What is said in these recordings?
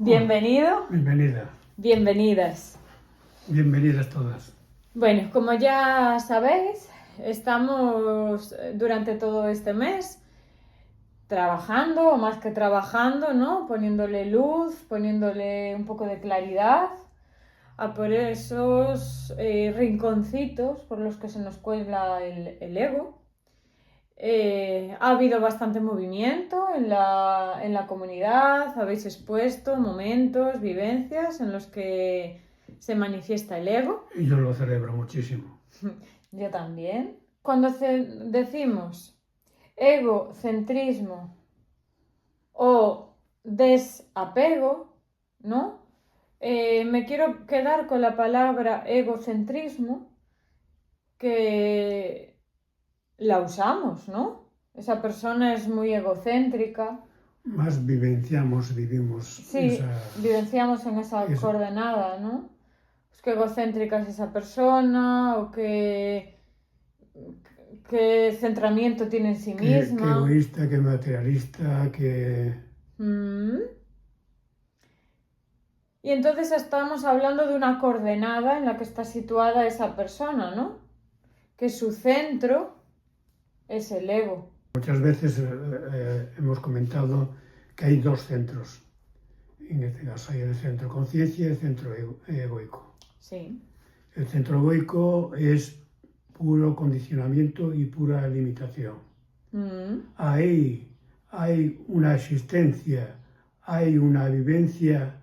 Bienvenido, Bienvenida, bienvenidas. bienvenidas todas. Bueno, como ya sabéis, estamos durante todo este mes trabajando, o más que trabajando, ¿no? Poniéndole luz, poniéndole un poco de claridad a por esos rinconcitos por los que se nos cuela el ego. Ha habido bastante movimiento en la comunidad, habéis expuesto momentos, vivencias en los que se manifiesta el ego. Y yo lo celebro muchísimo. Yo también. Cuando decimos egocentrismo o desapego, ¿no? Me quiero quedar con la palabra egocentrismo, que la usamos, ¿no? Esa persona es muy egocéntrica. Más vivimos Sí, vivenciamos en esa coordenada, ¿no? Pues qué egocéntrica es esa persona, o qué centramiento tiene en sí que misma. egoísta, que materialista, que... Y entonces estamos hablando de una coordenada en la que está situada esa persona, ¿no? Que su centro es el ego. Muchas veces hemos comentado que hay dos centros. En este caso hay el centro conciencia y el centro egoico. Sí. El centro egoico es puro condicionamiento y pura limitación. Ahí hay una existencia, hay una vivencia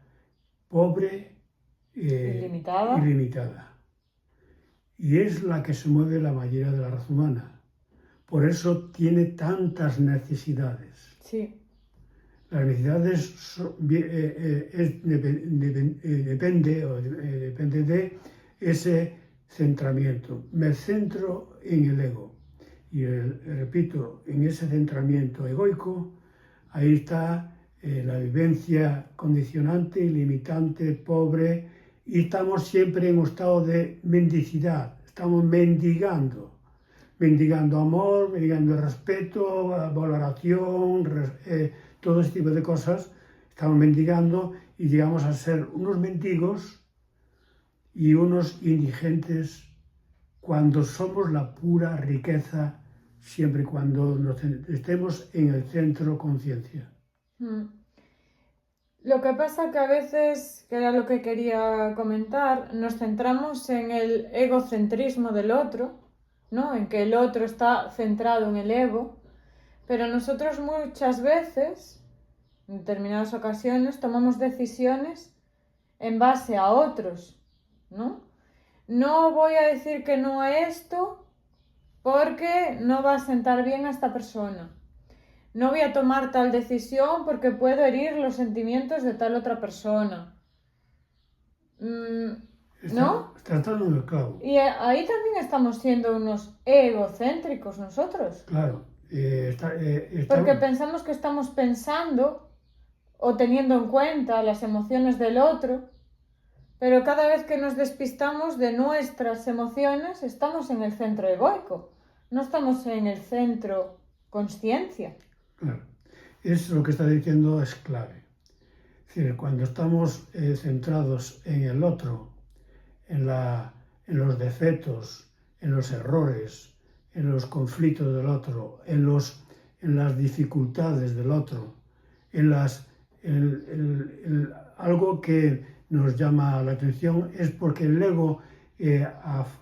pobre ilimitada. Y es la que se mueve la mayoría de la raza humana. Por eso tiene tantas necesidades. Sí. Las necesidades depende de ese centramiento. Me centro en el ego. Y repito, en ese centramiento egoico, ahí está la vivencia condicionante, limitante, pobre, y estamos siempre en un estado de mendicidad, estamos mendigando amor, mendigando respeto, valoración, todo ese tipo de cosas, estamos mendigando y llegamos a ser unos mendigos y unos indigentes cuando somos la pura riqueza, siempre y cuando estemos en el centro conciencia. Lo que pasa que a veces, que era lo que quería comentar, nos centramos en el egocentrismo del otro, ¿no? En que el otro está centrado en el ego, pero nosotros muchas veces, en determinadas ocasiones, tomamos decisiones en base a otros, ¿no? No voy a decir que no a esto porque no va a sentar bien a esta persona. No voy a tomar tal decisión porque puedo herir los sentimientos de tal otra persona. ¿No? Estás dando el clavo. Y ahí también estamos siendo unos egocéntricos nosotros. Claro. Porque pensamos que estamos pensando o teniendo en cuenta las emociones del otro, pero cada vez que nos despistamos de nuestras emociones estamos en el centro egoico, no estamos en el centro consciencia. Claro. Eso lo que está diciendo es clave. Es decir, cuando estamos centrados en el otro, en los defectos, en los errores, en los conflictos del otro, en las dificultades del otro, algo que nos llama la atención es porque el ego,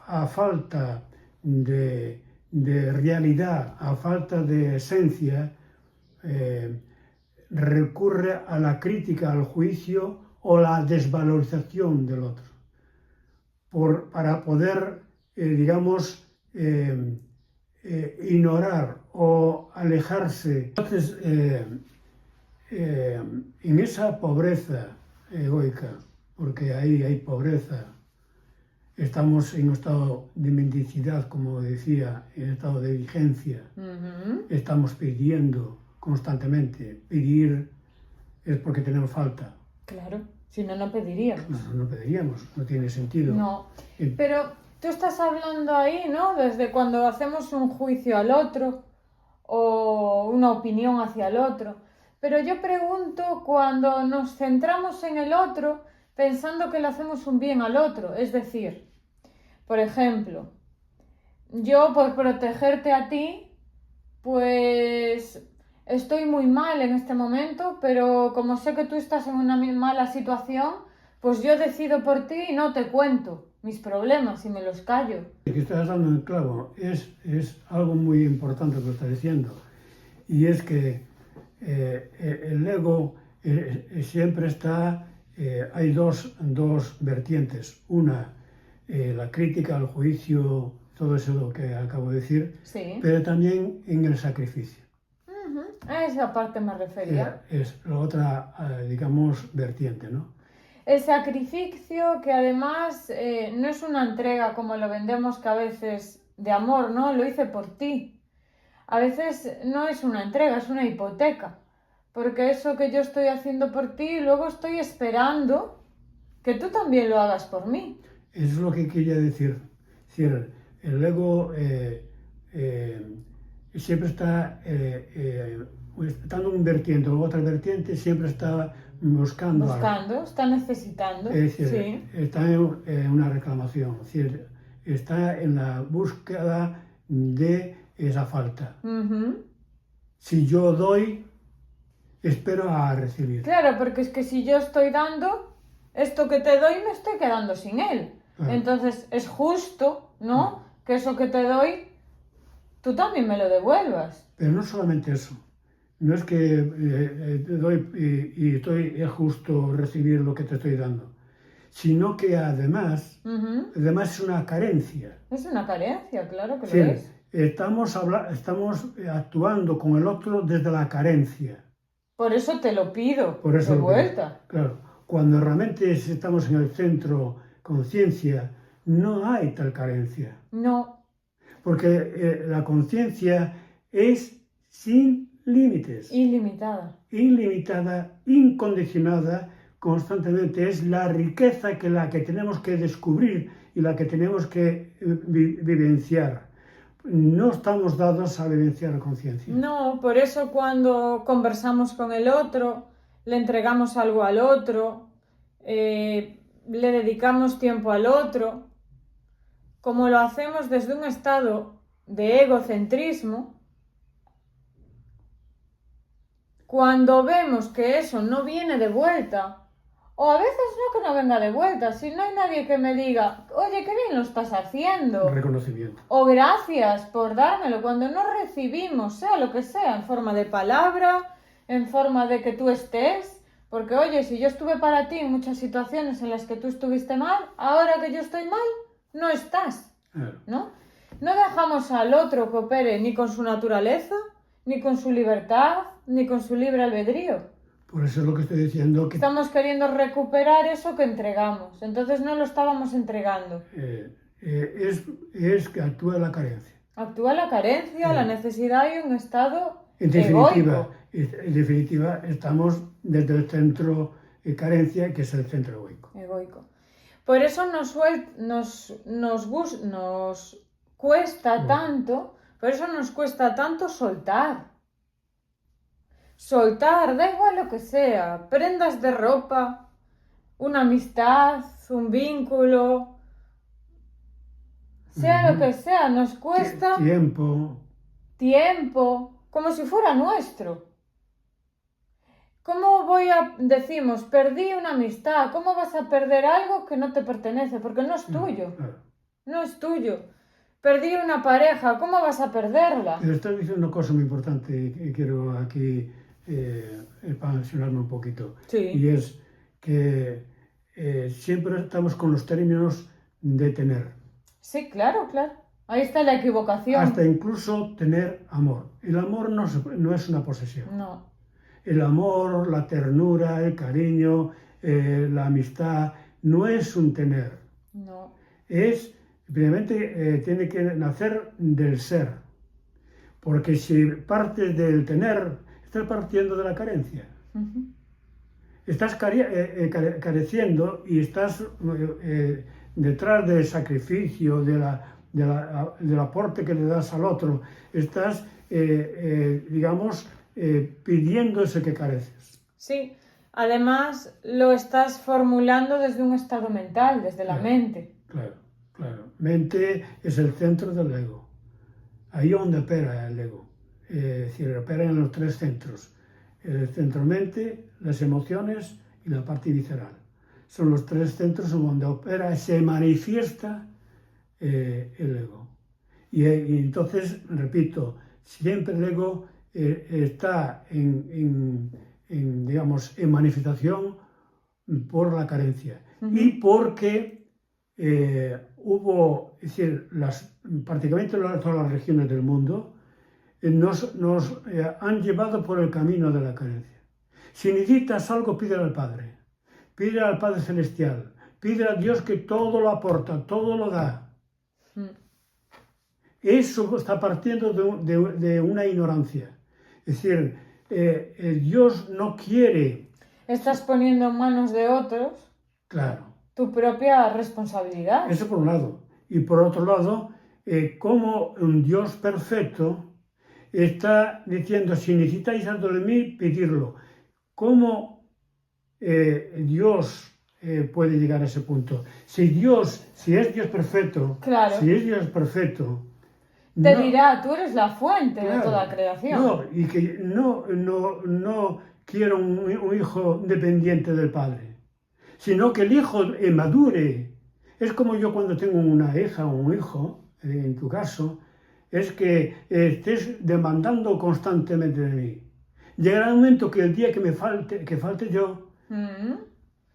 a falta de realidad, a falta de esencia, recurre a la crítica, al juicio o la desvalorización del otro, para poder, ignorar o alejarse. Entonces, en esa pobreza egoica, porque ahí hay pobreza, estamos en un estado de mendicidad, como decía, en estado de vigencia. Estamos pidiendo constantemente. Pedir es porque tenemos falta. Claro, si no, no pediríamos. No pediríamos, no tiene sentido. No, pero tú estás hablando ahí, ¿no? Desde cuando hacemos un juicio al otro o una opinión hacia el otro. Pero yo pregunto cuando nos centramos en el otro pensando que le hacemos un bien al otro. Es decir, por ejemplo, yo por protegerte a ti, pues estoy muy mal en este momento, pero como sé que tú estás en una mala situación, pues yo decido por ti y no te cuento mis problemas y me los callo. Que estás dando en el clavo, es algo muy importante lo que estás diciendo, y es que el ego siempre está, hay dos vertientes, una, la crítica, el juicio, todo eso que acabo de decir, Sí. pero también en el sacrificio. A esa parte me refería. Es la otra, digamos, vertiente, ¿no? El sacrificio que además no es una entrega como lo vendemos que a veces de amor, ¿no? Lo hice por ti. A veces no es una entrega, es una hipoteca. Porque eso que yo estoy haciendo por ti, luego estoy esperando que tú también lo hagas por mí. Eso es lo que quería decir. Es decir, el ego siempre está estando un vertiente o otra vertiente, siempre está buscando algo. Está necesitando. Es decir, Sí. está en una reclamación, es decir, está en la búsqueda de esa falta. Si yo doy, espero a recibir. Claro, porque es que si yo estoy dando, esto que te doy me estoy quedando sin él. Entonces es justo, ¿no? Que eso que te doy, tú también me lo devuelvas. Pero no solamente eso. No es que te doy y es justo recibir lo que te estoy dando, sino que además es una carencia. Es una carencia, claro que Sí, lo es. Estamos actuando con el otro desde la carencia. Por eso te lo pido Por eso de vuelta. Claro, cuando realmente estamos en el centro conciencia, no hay tal carencia. No. Porque la conciencia es sin límites. Ilimitada, incondicionada, constantemente. Es la riqueza la que tenemos que descubrir y la que tenemos que vivenciar. No estamos dados a vivenciar la conciencia. No, por eso cuando conversamos con el otro, le entregamos algo al otro, le dedicamos tiempo al otro, como lo hacemos desde un estado de egocentrismo, cuando vemos que eso no viene de vuelta, o a veces no que no venga de vuelta, si no hay nadie que me diga, oye, qué bien lo estás haciendo. Reconocimiento. O gracias por dármelo, cuando no recibimos, sea lo que sea, en forma de palabra, en forma de que tú estés, porque oye, si yo estuve para ti en muchas situaciones en las que tú estuviste mal, ahora que yo estoy mal, no estás, ¿no? No dejamos al otro que opere ni con su naturaleza, ni con su libertad, ni con su libre albedrío. Por eso es lo que estoy diciendo. Que estamos queriendo recuperar eso que entregamos, entonces no lo estábamos entregando. Es que actúa la carencia. Actúa la carencia, la necesidad y un estado egoico. En definitiva, estamos desde el centro de carencia, que es el centro egoico. Por eso nos cuesta tanto, por eso nos cuesta tanto soltar. Soltar, da igual lo que sea, prendas de ropa, una amistad, un vínculo, sea lo que sea, nos cuesta tiempo, como si fuera nuestro. ¿Cómo decimos, perdí una amistad? ¿Cómo vas a perder algo que no te pertenece? Porque no es tuyo, no es tuyo. Perdí una pareja, ¿cómo vas a perderla? Pero estás diciendo una cosa muy importante y quiero aquí expansionarme un poquito. Sí. Y es que siempre estamos con los términos de tener. Sí, claro. Ahí está la equivocación. Hasta incluso tener amor. El amor no es una posesión. No. El amor, la ternura, el cariño, la amistad, no es un tener. No. Primeramente tiene que nacer del ser. Porque si partes del tener, estás partiendo de la carencia. Estás careciendo y estás detrás del sacrificio, del aporte que le das al otro. Estás, digamos, pidiendo ese que careces. Sí, además lo estás formulando desde un estado mental, desde la mente. Claro, claro. Mente es el centro del ego. Ahí es donde opera el ego. Es decir, opera en los tres centros. El centro mente, las emociones y la parte visceral. Son los tres centros donde opera, se manifiesta el ego. Y entonces, repito, siempre el ego está digamos, en manifestación por la carencia. Y porque hubo, es decir, prácticamente todas las regiones del mundo nos han llevado por el camino de la carencia. Si necesitas algo, pídele al Padre, pídele al Padre Celestial, pídele a Dios que todo lo aporta, todo lo da. Eso está partiendo de una ignorancia. Es decir, Dios no quiere... Estás poniendo en manos de otros, claro, tu propia responsabilidad. Eso por un lado. Y por otro lado, como un Dios perfecto está diciendo, si necesitáis algo de mí, pedirlo. ¿Cómo Dios puede llegar a ese punto? Si es Dios perfecto, claro, si es Dios perfecto, te dirá, tú eres la fuente de toda creación. No, y que no quiero un hijo dependiente del padre, sino que el hijo madure. Es como yo cuando tengo una hija o un hijo, en tu caso, es que estés demandando constantemente de mí. Llegará un momento que el día que falte yo,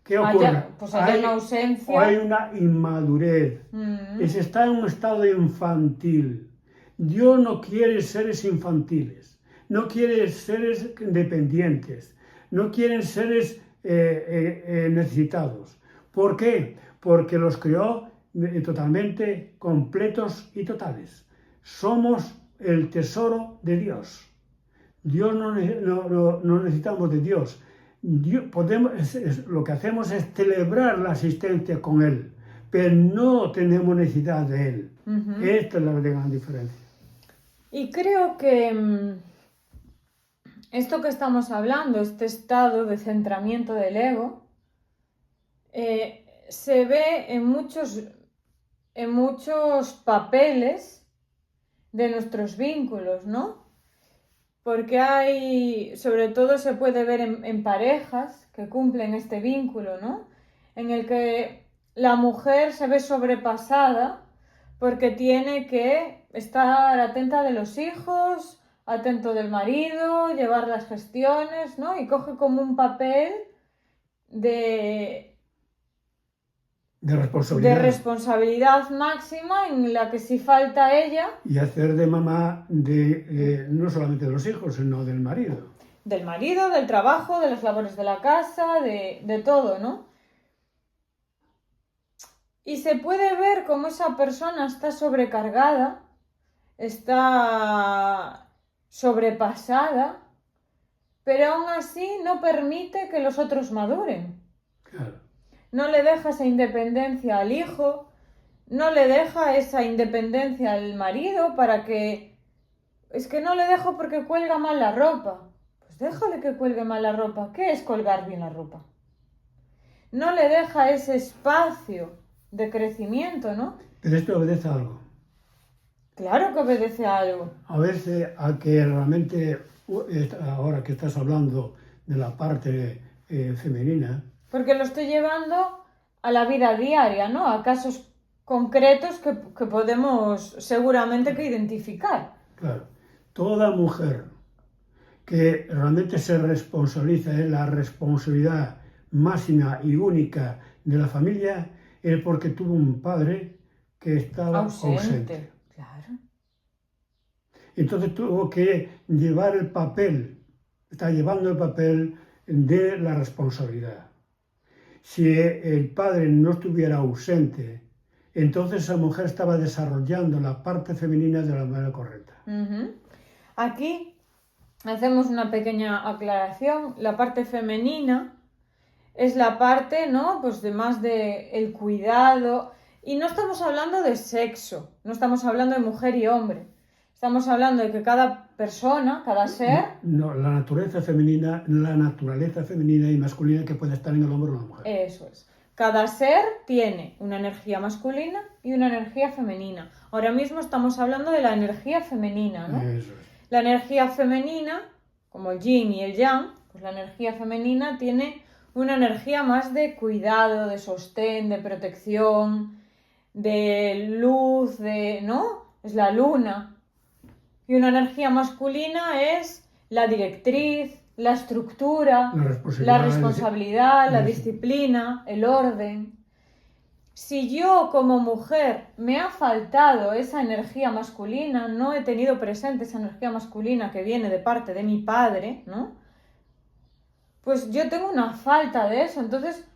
¿qué ocurre? Pues hay una ausencia. O hay una inmadurez. Se está en un estado infantil. Dios no quiere seres infantiles, no quiere seres dependientes, no quieren seres necesitados. ¿Por qué? Porque los creó totalmente completos y totales. Somos el tesoro de Dios. Dios no necesitamos de Dios. Lo que hacemos es celebrar la asistencia con Él, pero no tenemos necesidad de Él. Esta es la gran diferencia. Y creo que esto que estamos hablando, este estado de centramiento del ego, se ve en muchos papeles de nuestros vínculos, ¿no? Porque sobre todo se puede ver en parejas que cumplen este vínculo, ¿no? En el que la mujer se ve sobrepasada porque tiene que estar atenta de los hijos, atento del marido, llevar las gestiones, ¿no? Y coge como un papel de responsabilidad máxima en la que si falta ella... Y hacer de mamá no solamente de los hijos, sino del marido. Del marido, del trabajo, de las labores de la casa, de todo, ¿no? Y se puede ver cómo esa persona está sobrecargada, está sobrepasada, pero aún así no permite que los otros maduren. Claro. No le deja esa independencia al hijo, no le deja esa independencia al marido para que... Es que no le dejo porque cuelga mal la ropa. Pues déjale que cuelgue mal la ropa. ¿Qué es colgar bien la ropa? No le deja ese espacio de crecimiento, ¿no? Pero esto obedece a algo. Claro que obedece a algo. Obedece a que realmente, ahora que estás hablando de la parte femenina... Porque lo estoy llevando a la vida diaria, ¿no? A casos concretos que podemos seguramente que identificar. Claro. Toda mujer que realmente se responsabiliza de la responsabilidad máxima y única de la familia es porque tuvo un padre que estaba ausente. Claro. Entonces tuvo que llevar el papel, está llevando el papel de la responsabilidad. Si el padre no estuviera ausente, entonces esa mujer estaba desarrollando la parte femenina de la manera correcta. Aquí hacemos una pequeña aclaración. La parte femenina es la parte, ¿no? Pues de más de el cuidado. Y no estamos hablando de sexo, no estamos hablando de mujer y hombre. Estamos hablando de que cada persona, cada ser, No, la naturaleza femenina y masculina que puede estar en el hombre o en la mujer. eso es. Cada ser tiene una energía masculina y una energía femenina. Ahora mismo estamos hablando de la energía femenina, ¿no? Eso es. La energía femenina, como el yin y el yang, pues la energía femenina tiene una energía más de cuidado, de sostén, de protección, de luz, ¿no? Es la luna. Y una energía masculina es la directriz, la estructura, la responsabilidad, la disciplina, el orden. Si yo como mujer me ha faltado esa energía masculina, no he tenido presente esa energía masculina que viene de parte de mi padre, ¿no? Pues yo tengo una falta de eso, entonces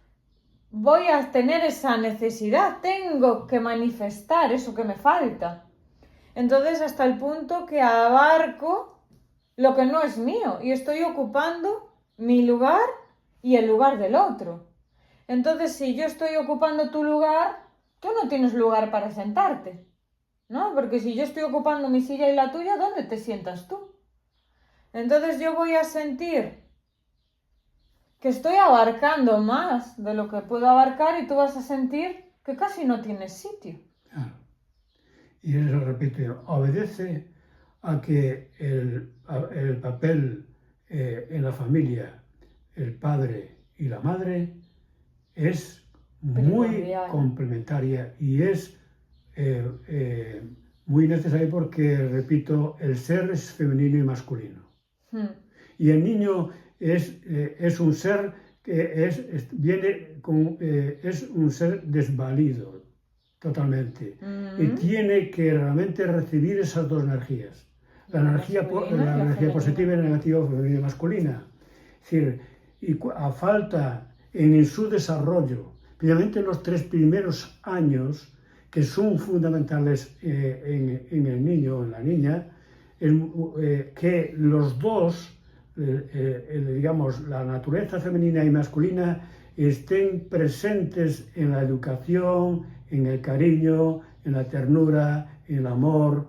voy a tener esa necesidad, tengo que manifestar eso que me falta. Entonces hasta el punto que abarco lo que no es mío y estoy ocupando mi lugar y el lugar del otro. Entonces, si yo estoy ocupando tu lugar, tú no tienes lugar para sentarte, ¿no? Porque si yo estoy ocupando mi silla y la tuya, ¿dónde te sientas tú? Entonces yo voy a sentir que estoy abarcando más de lo que puedo abarcar y tú vas a sentir que casi no tienes sitio. Claro. Y eso, repito, obedece a que el papel en la familia, el padre y la madre, es muy complementaria y es muy necesaria porque, repito, el ser es femenino y masculino. Y el niño es un ser que es un ser desvalido totalmente y tiene que realmente recibir esas dos energías, la energía positiva y la negativa femenina y masculina. Es decir, y a falta en su desarrollo, principalmente en los 3 primeros años, que son fundamentales en el niño o en la niña, que los dos, digamos, la naturaleza femenina y masculina, estén presentes en la educación, en el cariño, en la ternura, en el amor.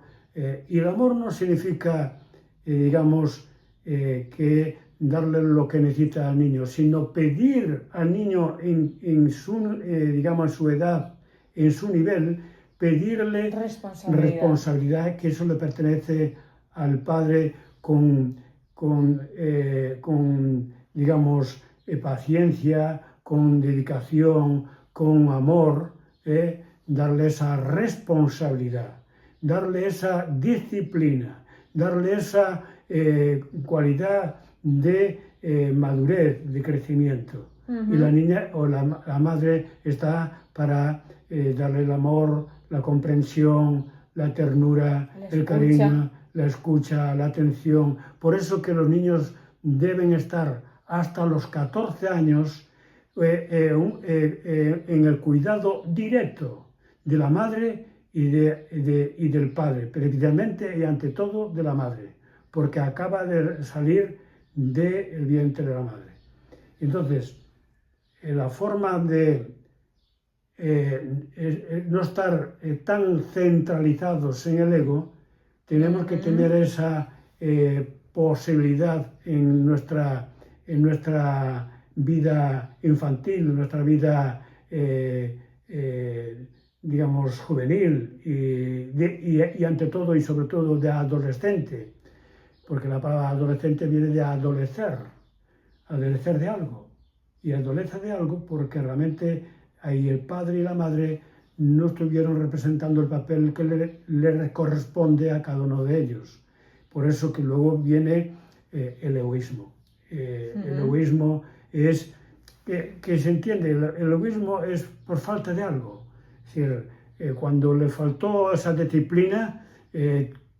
Y el amor no significa, digamos, que darle lo que necesita al niño, sino pedir al niño en su edad, en su nivel, pedirle responsabilidad, que eso le pertenece al padre con digamos, paciencia, con dedicación, con amor, darle esa responsabilidad, darle esa disciplina, darle esa cualidad de madurez, de crecimiento. Y la niña o la madre está para darle el amor, la comprensión, la ternura, el cariño, la escucha, la atención. Por eso que los niños deben estar hasta los 14 años en el cuidado directo de la madre y del padre, pero evidentemente y ante todo de la madre, porque acaba de salir del vientre de la madre. Entonces, la forma de no estar tan centralizados en el ego, tenemos que tener esa posibilidad en nuestra vida infantil, en nuestra vida digamos juvenil y ante todo y sobre todo de adolescente, porque la palabra adolescente viene de adolecer de algo, y adolece de algo porque realmente ahí el padre y la madre no estuvieron representando el papel que le corresponde a cada uno de ellos. Por eso que luego viene el egoísmo. El egoísmo es, que se entiende, el egoísmo es por falta de algo. Es decir, cuando le faltó esa disciplina,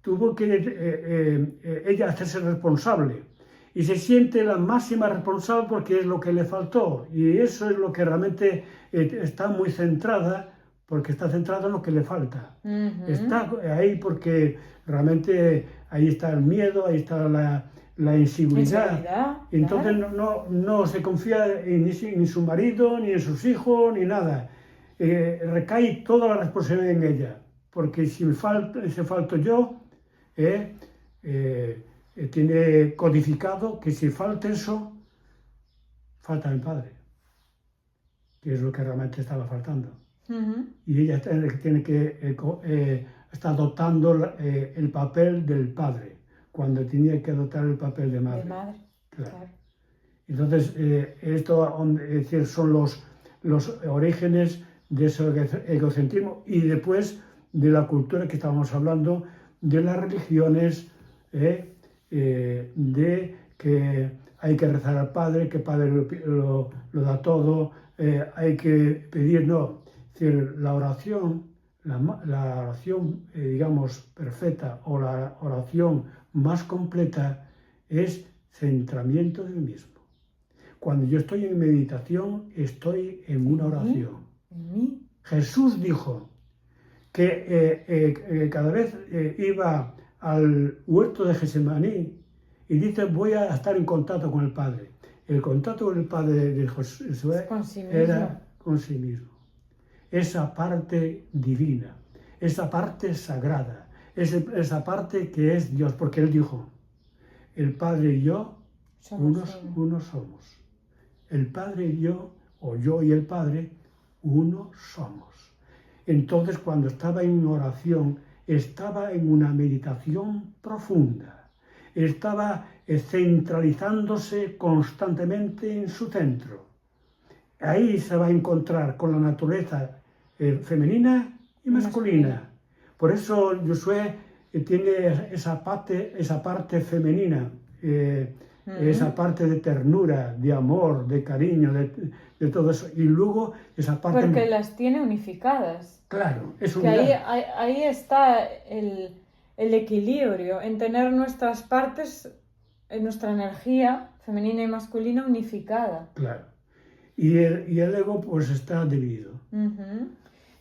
tuvo que ella hacerse responsable. Y se siente la máxima responsable porque es lo que le faltó. Y eso es lo que realmente está muy centrada, porque está centrada en lo que le falta. Está ahí porque realmente ahí está el miedo, ahí está la inseguridad. Entonces no se confía ni su marido, ni en sus hijos, ni nada. Recae toda la responsabilidad en ella. Porque si falto yo, tiene codificado que si falta eso, falta el padre, que es lo que realmente estaba faltando. Y ella tiene que está adoptando el papel del padre, cuando tenía que adoptar el papel de madre. De madre, claro. claro. Entonces, esto es decir, son los orígenes de ese egocentrismo y después de la cultura que estábamos hablando, de las religiones, de que hay que rezar al Padre, que el Padre lo da todo, hay que pedir, no. Es decir, la oración, digamos, perfecta o la oración más completa es centramiento del mismo. Cuando yo estoy en meditación, estoy en una oración. Jesús dijo que cada vez iba al huerto de Getsemaní y dice, voy a estar en contacto con el Padre. El contacto con el Padre de Jesús era con sí mismo. Esa parte divina, esa parte sagrada, esa parte que es Dios, porque Él dijo, el Padre y yo, uno somos. El Padre y yo, o yo y el Padre, uno somos. Entonces, cuando estaba en oración, estaba en una meditación profunda. Estaba centralizándose constantemente en su centro. Ahí se va a encontrar con la naturaleza femenina y masculina. Por eso Josué tiene esa parte femenina, esa parte de ternura, de amor, de cariño, de todo eso. Y luego esa parte... Porque las tiene unificadas. Claro, es que ahí está el equilibrio, en tener nuestras partes, nuestra energía femenina y masculina unificada. Claro. Y el ego pues está dividido.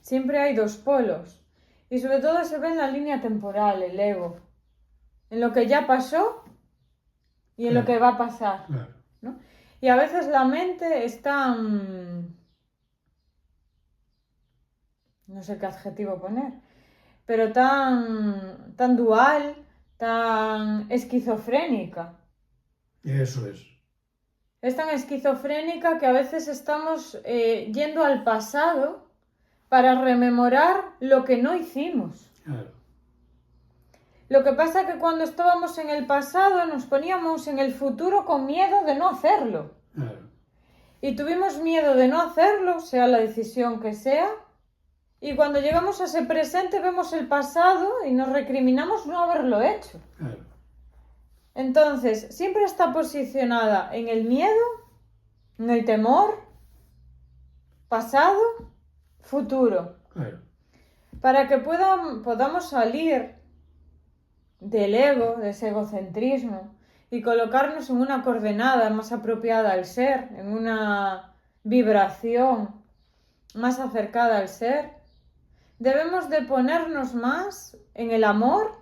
Siempre hay dos polos. Y sobre todo se ve en la línea temporal el ego. En lo que ya pasó y en lo que va a pasar. Claro. ¿No? Y a veces la mente es tan... no sé qué adjetivo poner, pero tan dual, tan esquizofrénica. Eso es. Es tan esquizofrénica que a veces estamos yendo al pasado para rememorar lo que no hicimos. Claro. Lo que pasa es que cuando estábamos en el pasado nos poníamos en el futuro con miedo de no hacerlo. Claro. Y tuvimos miedo de no hacerlo, sea la decisión que sea. Y cuando llegamos a ese presente vemos el pasado y nos recriminamos no haberlo hecho. Claro. Entonces, siempre está posicionada en el miedo, en el temor, pasado, futuro. Claro. Para que podamos salir del ego, de ese egocentrismo, y colocarnos en una coordenada más apropiada al ser, en una vibración más acercada al ser, debemos de ponernos más en el amor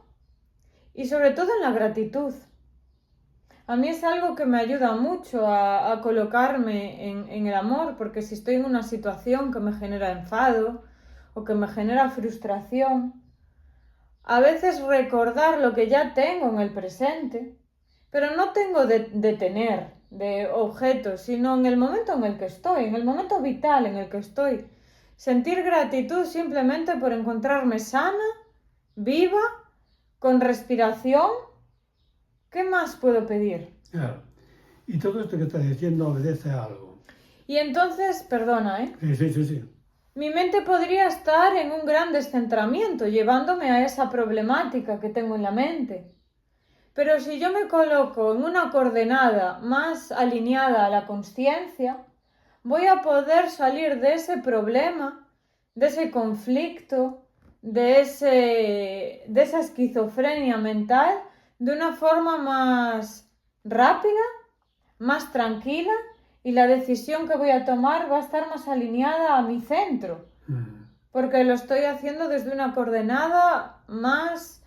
y sobre todo en la gratitud. A mí es algo que me ayuda mucho a colocarme en el amor, porque si estoy en una situación que me genera enfado o que me genera frustración, a veces recordar lo que ya tengo en el presente, pero no tengo de tener, de objetos, sino en el momento en el que estoy, en el momento vital en el que estoy. Sentir gratitud simplemente por encontrarme sana, viva, con respiración. ¿Qué más puedo pedir? Claro. Y todo esto que estás diciendo obedece a algo. Y entonces, perdona, Sí. Mi mente podría estar en un gran descentramiento, llevándome a esa problemática que tengo en la mente. Pero si yo me coloco en una coordenada más alineada a la consciencia, voy a poder salir de ese problema, de ese conflicto, de esa esquizofrenia mental, de una forma más rápida, más tranquila, y la decisión que voy a tomar va a estar más alineada a mi centro, porque lo estoy haciendo desde una coordenada más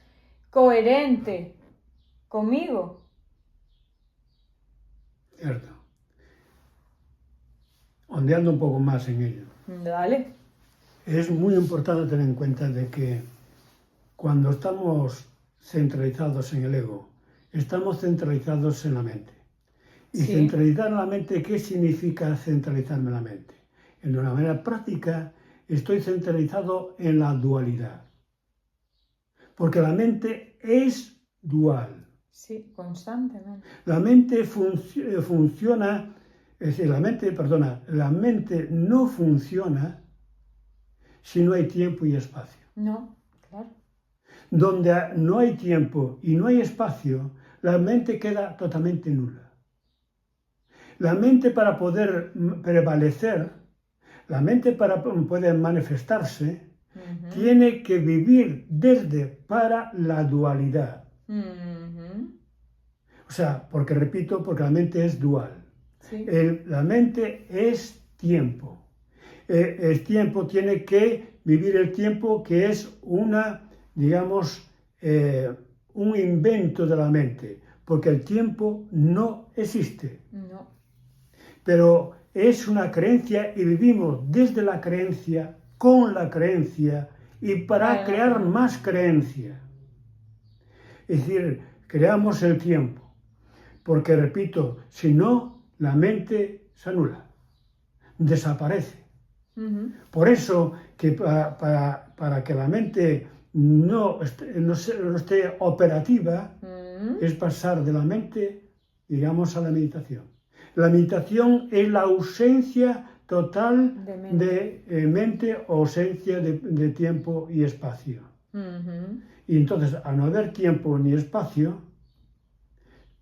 coherente conmigo. Cierto. Ondeando un poco más en ello. Dale. Es muy importante tener en cuenta de que cuando estamos centralizados en el ego, estamos centralizados en la mente. Y Sí. centralizar la mente, ¿qué significa centralizarme la mente? En una manera práctica, estoy centralizado en la dualidad. Porque la mente es dual. Sí, constantemente. La mente funciona, es decir, la mente no funciona si no hay tiempo y espacio. No, claro. Donde no hay tiempo y no hay espacio, la mente queda totalmente nula. La mente para poder prevalecer, la mente para poder manifestarse, tiene que vivir desde para la dualidad. O sea, porque repito, porque la mente es dual. Sí. La mente es tiempo. El tiempo tiene que vivir el tiempo, que es digamos, un invento de la mente, porque el tiempo no existe. No. Pero es una creencia y vivimos desde la creencia, con la creencia y para crear más creencia. Es decir, creamos el tiempo. Porque, repito, si no, la mente se anula, desaparece. Por eso, que para que la mente no esté operativa, es pasar de la mente, digamos, a la meditación. La meditación es la ausencia total de mente o ausencia de tiempo y espacio. Y entonces, al no haber tiempo ni espacio,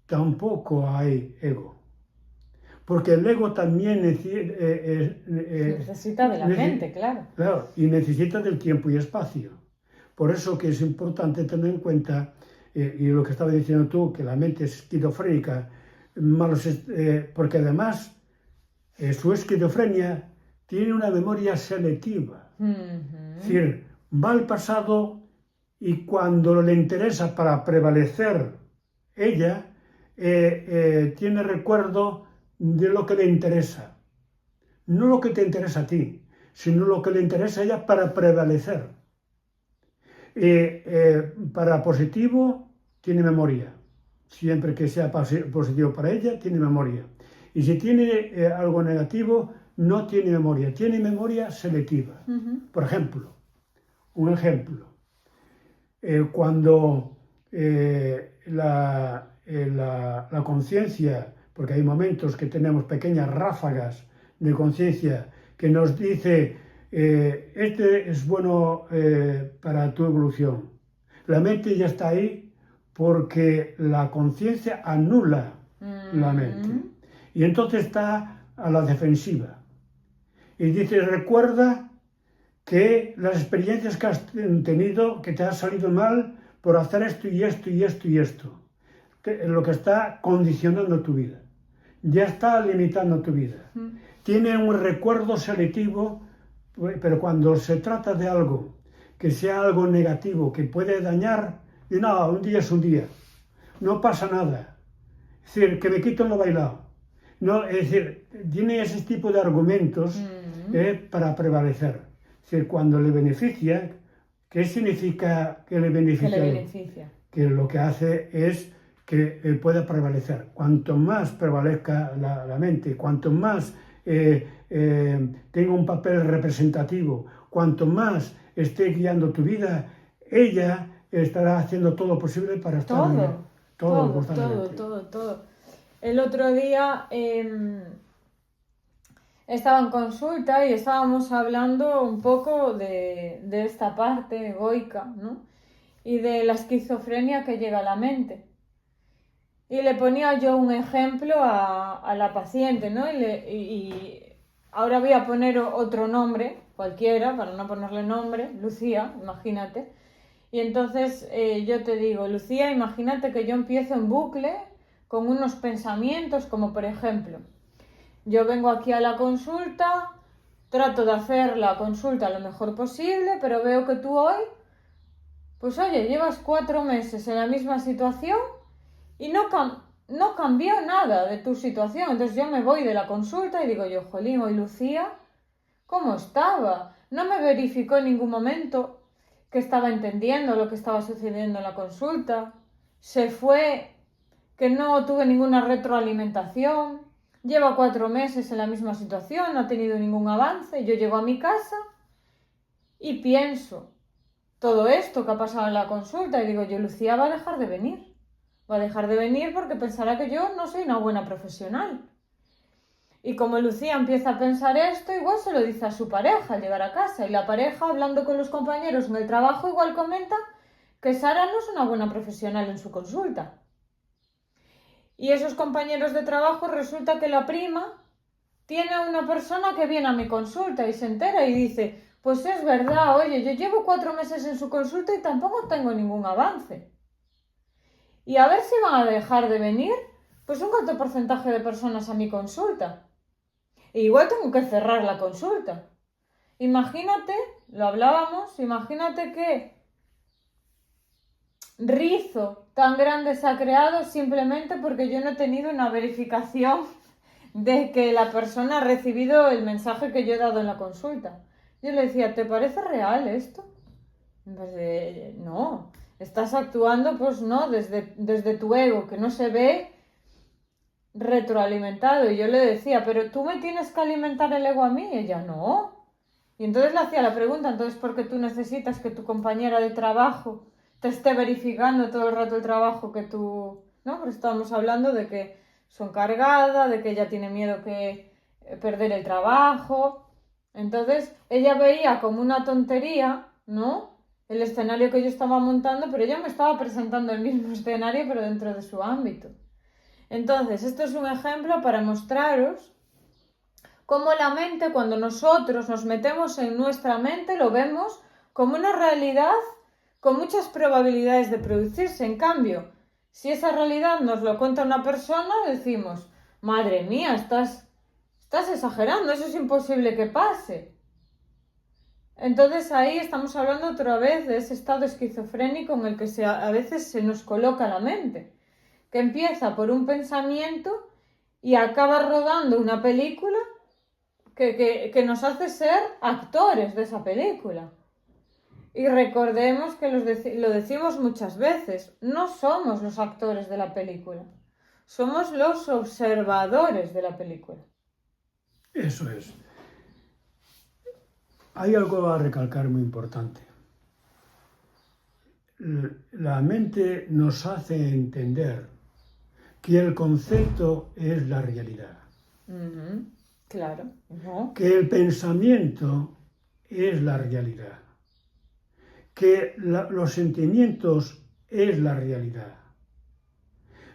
tampoco hay ego. Porque el ego también necesita de la mente, claro. Claro, y necesita del tiempo y espacio. Por eso que es importante tener en cuenta, y lo que estaba diciendo tú, que la mente es esquizofrénica, porque además su esquizofrenia tiene una memoria selectiva. Es decir, va al pasado y cuando le interesa para prevalecer ella, tiene recuerdo de lo que le interesa. No lo que te interesa a ti, sino lo que le interesa a ella para prevalecer. Para positivo, tiene memoria. Siempre que sea positivo para ella, tiene memoria. Y si tiene algo negativo, no tiene memoria. Tiene memoria selectiva. Por ejemplo, un ejemplo. Cuando la conciencia, porque hay momentos que tenemos pequeñas ráfagas de conciencia que nos dice, este es bueno para tu evolución. La mente ya está ahí porque la conciencia anula la mente. Y entonces está a la defensiva. Y dice, recuerda que las experiencias que has tenido, que te ha salido mal por hacer esto y esto y esto y esto. Lo que está condicionando tu vida. Ya está limitando tu vida. Tiene un recuerdo selectivo, pero cuando se trata de algo que sea algo negativo, que puede dañar, y no, un día es un día. No pasa nada. Es decir, que me quito lo bailado. No, es decir, tiene ese tipo de argumentos para prevalecer. Es decir, cuando le beneficia, ¿qué significa que le beneficia? Que le beneficia. Que lo que hace es que pueda prevalecer. Cuanto más prevalezca la mente, cuanto más tenga un papel representativo, cuanto más esté guiando tu vida, ella estará haciendo todo lo posible para estar todo. El otro día estaba en consulta y estábamos hablando un poco de esta parte egoica, ¿no? Y de la esquizofrenia que llega a la mente. Y le ponía yo un ejemplo a la paciente, ¿no? Y ahora voy a poner otro nombre, cualquiera, para no ponerle nombre, Lucía, imagínate. Y entonces yo te digo, Lucía, imagínate que yo empiezo en bucle con unos pensamientos como, por ejemplo, yo vengo aquí a la consulta, trato de hacer la consulta lo mejor posible, pero veo que tú hoy, pues oye, llevas 4 meses en la misma situación y no cambió nada de tu situación. Entonces yo me voy de la consulta y digo yo, jolín, hoy Lucía, ¿cómo estaba? No me verificó en ningún momento que estaba entendiendo lo que estaba sucediendo en la consulta. Se fue, que no tuve ninguna retroalimentación. Lleva 4 meses en la misma situación, no ha tenido ningún avance. Yo llego a mi casa y pienso todo esto que ha pasado en la consulta y digo, yo, Lucía va a dejar de venir. Va a dejar de venir porque pensará que yo no soy una buena profesional. Y como Lucía empieza a pensar esto, igual se lo dice a su pareja al llegar a casa. Y la pareja, hablando con los compañeros en el trabajo, igual comenta que Sara no es una buena profesional en su consulta. Y esos compañeros de trabajo resulta que la prima tiene a una persona que viene a mi consulta y se entera y dice, pues es verdad, oye, yo llevo 4 meses en su consulta y tampoco tengo ningún avance. Y a ver si van a dejar de venir, pues un alto porcentaje de personas a mi consulta. E igual tengo que cerrar la consulta. Imagínate, lo hablábamos, imagínate qué rizo tan grande se ha creado simplemente porque yo no he tenido una verificación de que la persona ha recibido el mensaje que yo he dado en la consulta. Yo le decía, ¿te parece real esto? Pues, no, estás actuando pues no, desde tu ego, que no se ve retroalimentado. Y yo le decía, pero tú me tienes que alimentar el ego a mí. Y ella, no. Y entonces le hacía la pregunta, entonces, ¿por qué tú necesitas que tu compañera de trabajo te esté verificando todo el rato el trabajo que tú... ¿No? Porque estábamos hablando de que son cargada, de que ella tiene miedo que perder el trabajo. Entonces, ella veía como una tontería, ¿no? El escenario que yo estaba montando, pero ella me estaba presentando el mismo escenario, pero dentro de su ámbito. Entonces, esto es un ejemplo para mostraros cómo la mente, cuando nosotros nos metemos en nuestra mente, lo vemos como una realidad con muchas probabilidades de producirse. En cambio, si esa realidad nos lo cuenta una persona, decimos, madre mía, estás exagerando, eso es imposible que pase. Entonces ahí estamos hablando otra vez de ese estado esquizofrénico en el que a veces se nos coloca la mente, que empieza por un pensamiento y acaba rodando una película que nos hace ser actores de esa película. Y recordemos que lo decimos muchas veces, no somos los actores de la película, somos los observadores de la película. Eso es. Hay algo a recalcar muy importante. La mente nos hace entender que el concepto es la realidad. Claro. Que el pensamiento es la realidad. Que los sentimientos es la realidad.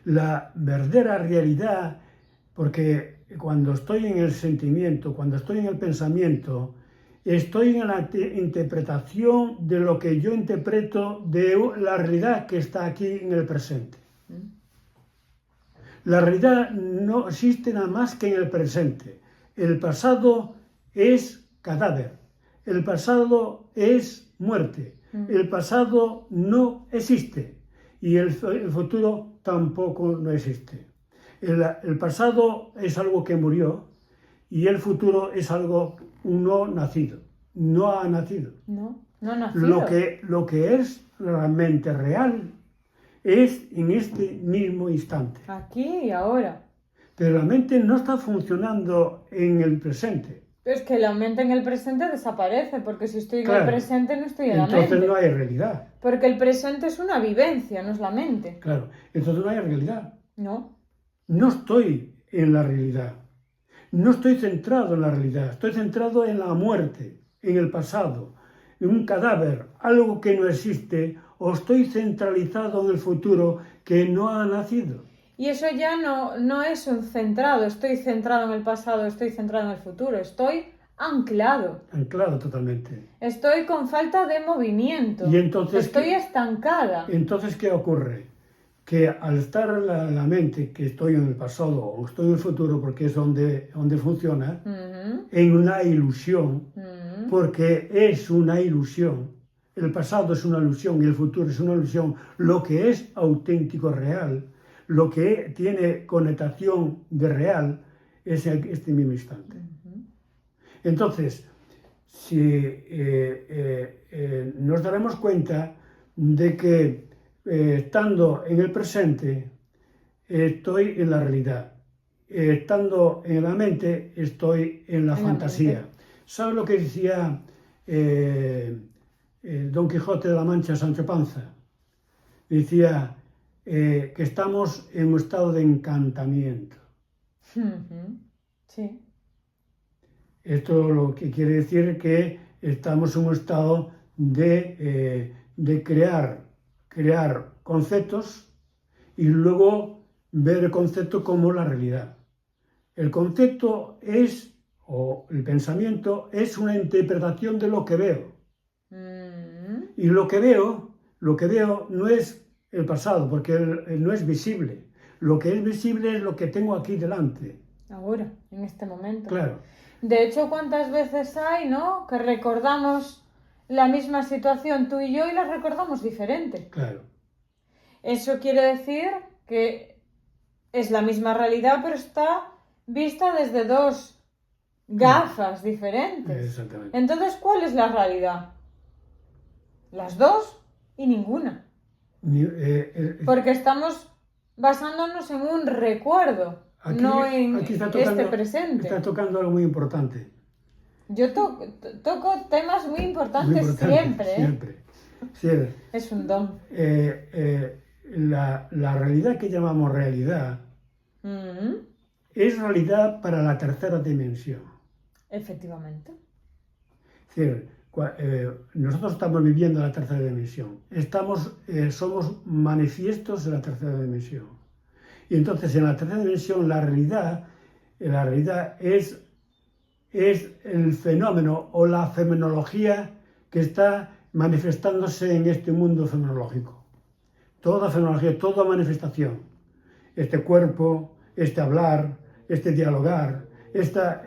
La verdadera realidad, porque cuando estoy en el sentimiento, cuando estoy en el pensamiento, estoy en la interpretación de lo que yo interpreto de la realidad que está aquí en el presente. La realidad no existe nada más que en el presente. El pasado es cadáver. El pasado es muerte. El pasado no existe. Y el futuro tampoco no existe. El pasado es algo que murió y el futuro es algo no nacido. No ha nacido. No ha nacido. Lo que es realmente real es en este mismo instante. Aquí y ahora. Pero la mente no está funcionando en el presente. Pero es que la mente en el presente desaparece, porque si estoy en el presente no estoy en la mente. Entonces no hay realidad. Porque el presente es una vivencia, no es la mente. Claro, entonces no hay realidad. No. No estoy en la realidad. No estoy centrado en la realidad. Estoy centrado en la muerte, en el pasado, en un cadáver, algo que no existe, o estoy centralizado en el futuro que no ha nacido. Y eso ya no es un centrado, estoy centrado en el pasado, estoy centrado en el futuro, estoy anclado. Anclado totalmente. Estoy con falta de movimiento. Y entonces, estoy estancada. Entonces, ¿qué ocurre? Que al estar la mente, que estoy en el pasado o estoy en el futuro, porque es donde funciona, en una ilusión, porque es una ilusión. El pasado es una ilusión y el futuro es una ilusión. Lo que es auténtico, real, lo que tiene connotación de real, es este mismo instante. Entonces, nos daremos cuenta de que estando en el presente estoy en la realidad, estando en la mente estoy en la fantasía. ¿Sabes lo que decía Don Quijote de la Mancha, Sancho Panza? Decía que estamos en un estado de encantamiento. Sí. Esto lo que quiere decir que estamos en un estado de crear conceptos y luego ver el concepto como la realidad. El concepto o el pensamiento es una interpretación de lo que veo. Y lo que veo no es el pasado, porque no es visible. Lo que es visible es lo que tengo aquí delante. Ahora, en este momento. Claro. De hecho, ¿cuántas veces hay, no? Que recordamos la misma situación tú y yo y la recordamos diferente. Claro. Eso quiere decir que es la misma realidad, pero está vista desde dos gafas diferentes. Exactamente. Entonces, ¿cuál es la realidad? Las dos y ninguna. Porque estamos basándonos en un recuerdo, no en este presente. Está tocando algo muy importante. Yo toco temas muy importantes siempre. Siempre. Sí. Es un don. La realidad que llamamos realidad es realidad para la tercera dimensión. Efectivamente. Es decir, nosotros estamos viviendo la tercera dimensión. Somos manifiestos de la tercera dimensión. Y entonces en la tercera dimensión la realidad es el fenómeno o la fenomenología que está manifestándose en este mundo fenomenológico. Toda fenomenología, toda manifestación. Este cuerpo, este hablar, este dialogar, esta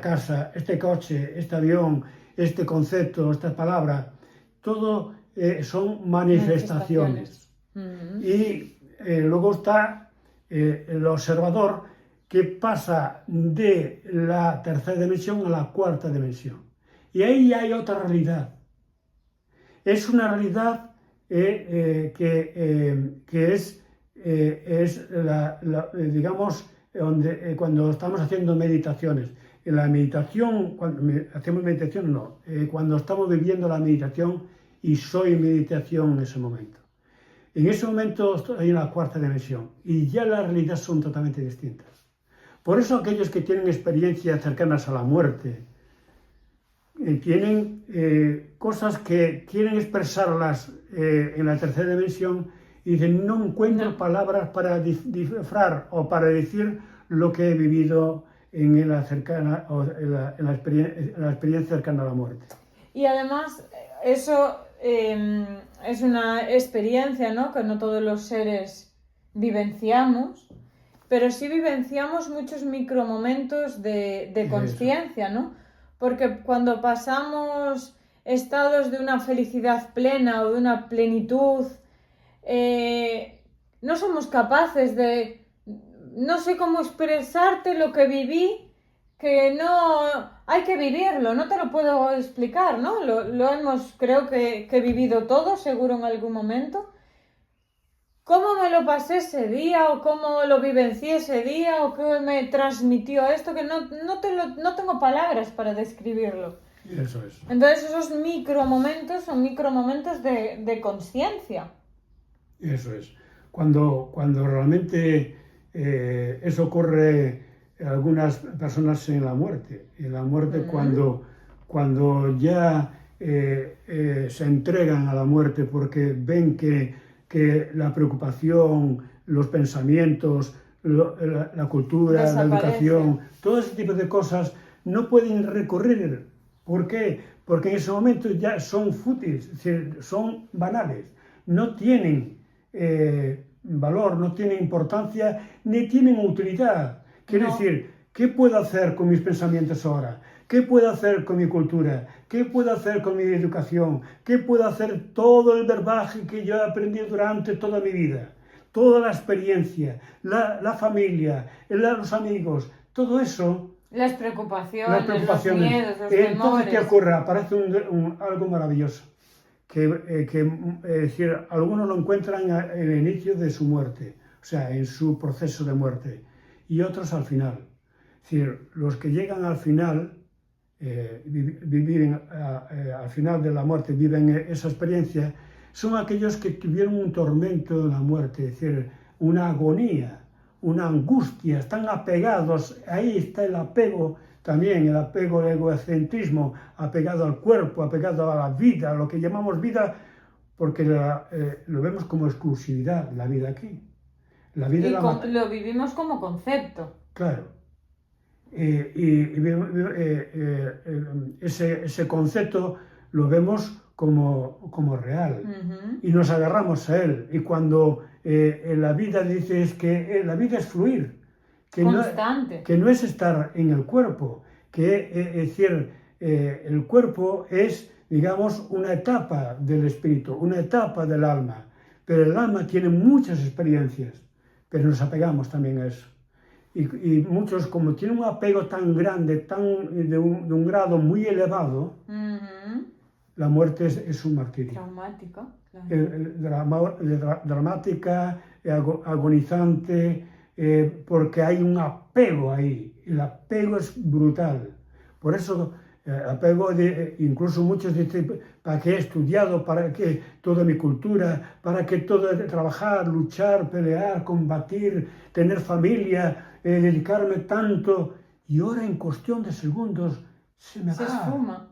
casa, este coche, este avión, este concepto, esta palabra, todo son manifestaciones. Y luego está el observador que pasa de la tercera dimensión a la cuarta dimensión. Y ahí hay otra realidad. Es una realidad que es digamos, cuando estamos haciendo meditaciones. En la meditación, cuando hacemos meditación, no. Cuando estamos viviendo la meditación y soy meditación en ese momento. En ese momento estoy en la cuarta dimensión y ya las realidades son totalmente distintas. Por eso aquellos que tienen experiencias cercanas a la muerte, tienen cosas que quieren expresarlas en la tercera dimensión y dicen, no encuentro palabras para descifrar o para decir lo que he vivido en la experiencia cercana a la muerte. Y además, eso es una experiencia, ¿no? Que no todos los seres vivenciamos, pero sí vivenciamos muchos micromomentos de consciencia, ¿no? Porque cuando pasamos estados de una felicidad plena o de una plenitud, no somos capaces de... No sé cómo expresarte lo que viví, que no... Hay que vivirlo, no te lo puedo explicar, ¿no? Lo hemos, creo que vivido todo, seguro en algún momento. ¿Cómo me lo pasé ese día o cómo lo vivencié ese día o qué me transmitió esto? Que no tengo palabras para describirlo. Eso es. Entonces esos micromomentos son micromomentos de conciencia. Eso es. Cuando realmente eso ocurre en algunas personas en la muerte. En la muerte cuando ya se entregan a la muerte porque ven que la preocupación, los pensamientos, la cultura, la educación, todo ese tipo de cosas no pueden recurrir. ¿Por qué? Porque en ese momento ya son fútiles, es decir, son banales, no tienen valor, no tienen importancia, ni tienen utilidad. Quiere decir, ¿qué puedo hacer con mis pensamientos ahora? ¿Qué puedo hacer con mi cultura? ¿Qué puedo hacer con mi educación? ¿Qué puedo hacer todo el verbaje que yo he aprendido durante toda mi vida? Toda la experiencia, la familia, los amigos, todo eso Las las preocupaciones, los preocupaciones. miedos, los Entonces, ¿qué temores. ocurre? Aparece algo maravilloso, es decir, algunos lo encuentran en el inicio de su muerte, o sea, en su proceso de muerte, y otros al final. Es decir, los que llegan al final, al final de la muerte, viven esa experiencia, son aquellos que tuvieron un tormento en la muerte, es decir, una agonía, una angustia, están apegados, ahí está el apego también, el apego al egocentrismo, apegado al cuerpo, apegado a la vida, lo que llamamos vida, porque lo vemos como exclusividad, la vida aquí. La vida Y la lo vivimos como concepto. Claro. Ese concepto lo vemos como real y nos agarramos a él. Y cuando la vida dice es que la vida es fluir, Constante. que no es estar en el cuerpo, es decir, el cuerpo es, digamos, una etapa del espíritu, una etapa del alma, pero el alma tiene muchas experiencias, pero nos apegamos también a eso. Y muchos, como tienen un apego tan grande, de un grado muy elevado, la muerte es un martirio. Traumático. Claro. Dramática, agonizante, porque hay un apego ahí. El apego es brutal. Por eso, apego incluso muchos dicen, ¿para qué he estudiado? ¿Para qué toda mi cultura? ¿Para qué todo trabajar, luchar, pelear, combatir, tener familia? Dedicarme tanto, y ahora en cuestión de segundos se me va. Se esfuma.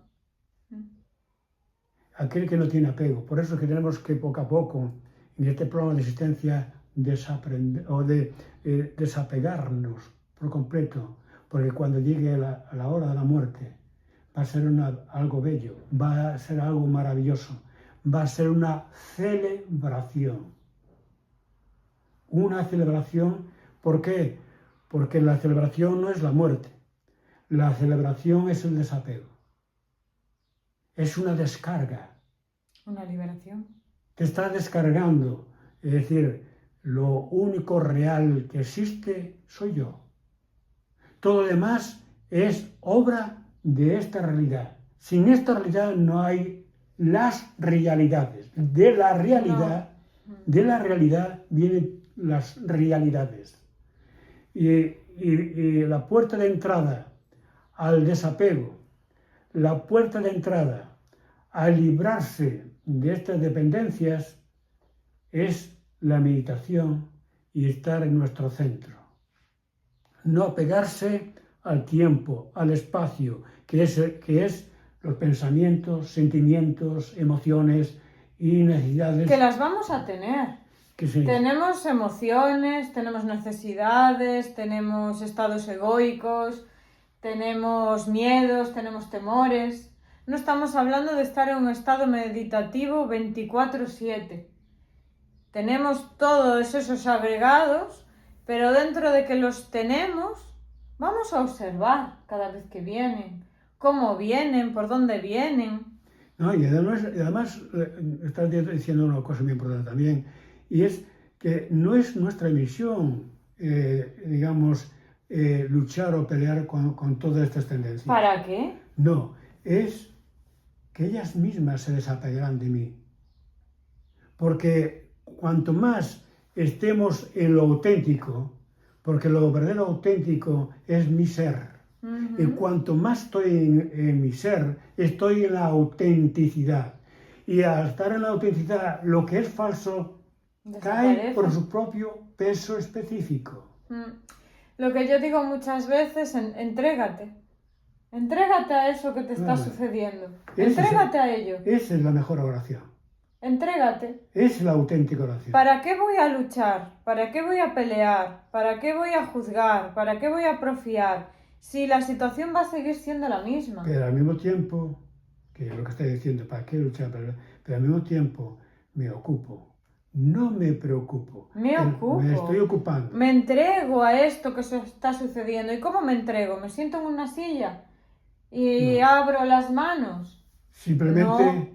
Aquel que no tiene apego. Por eso es que tenemos que poco a poco, en este plano de existencia, desapegarnos por completo, porque cuando llegue a la hora de la muerte va a ser algo bello, va a ser algo maravilloso, va a ser una celebración. Una celebración, ¿por qué? Porque la celebración no es la muerte, la celebración es el desapego. Es una descarga. Una liberación. Te está descargando. Es decir, lo único real que existe soy yo. Todo lo demás es obra de esta realidad. Sin esta realidad no hay las realidades. De la realidad vienen las realidades. Y la puerta de entrada al desapego, la puerta de entrada a librarse de estas dependencias es la meditación y estar en nuestro centro. No apegarse al tiempo, al espacio, que es los pensamientos, sentimientos, emociones y necesidades. Que las vamos a tener. Sí. Tenemos emociones, tenemos necesidades, tenemos estados egoicos, tenemos miedos, tenemos temores. No estamos hablando de estar en un estado meditativo 24/7. Tenemos todos esos agregados, pero dentro de que los tenemos, vamos a observar cada vez que vienen, cómo vienen, por dónde vienen. No, y además estás diciendo una cosa muy importante también, y es que no es nuestra misión, digamos, luchar o pelear con todas estas tendencias. ¿Para qué? No, es que ellas mismas se desapegarán de mí. Porque cuanto más estemos en lo auténtico, porque lo verdadero auténtico es mi ser, y cuanto más estoy en mi ser, estoy en la autenticidad. Y al estar en la autenticidad, lo que es falso cae por su propio peso específico. Lo que yo digo muchas veces, entrégate. Entrégate a eso que te está sucediendo. Entrégate a ello. Esa es la mejor oración. Entrégate. Es la auténtica oración. ¿Para qué voy a luchar? ¿Para qué voy a pelear? ¿Para qué voy a juzgar? ¿Para qué voy a porfiar? Si la situación va a seguir siendo la misma. Pero al mismo tiempo, que es lo que estoy diciendo, ¿para qué luchar? Pero al mismo tiempo me ocupo. No me preocupo. Me ocupo. Me estoy ocupando. Me entrego a esto que se está sucediendo. ¿Y cómo me entrego? ¿Me siento en una silla? ¿Y abro las manos? Simplemente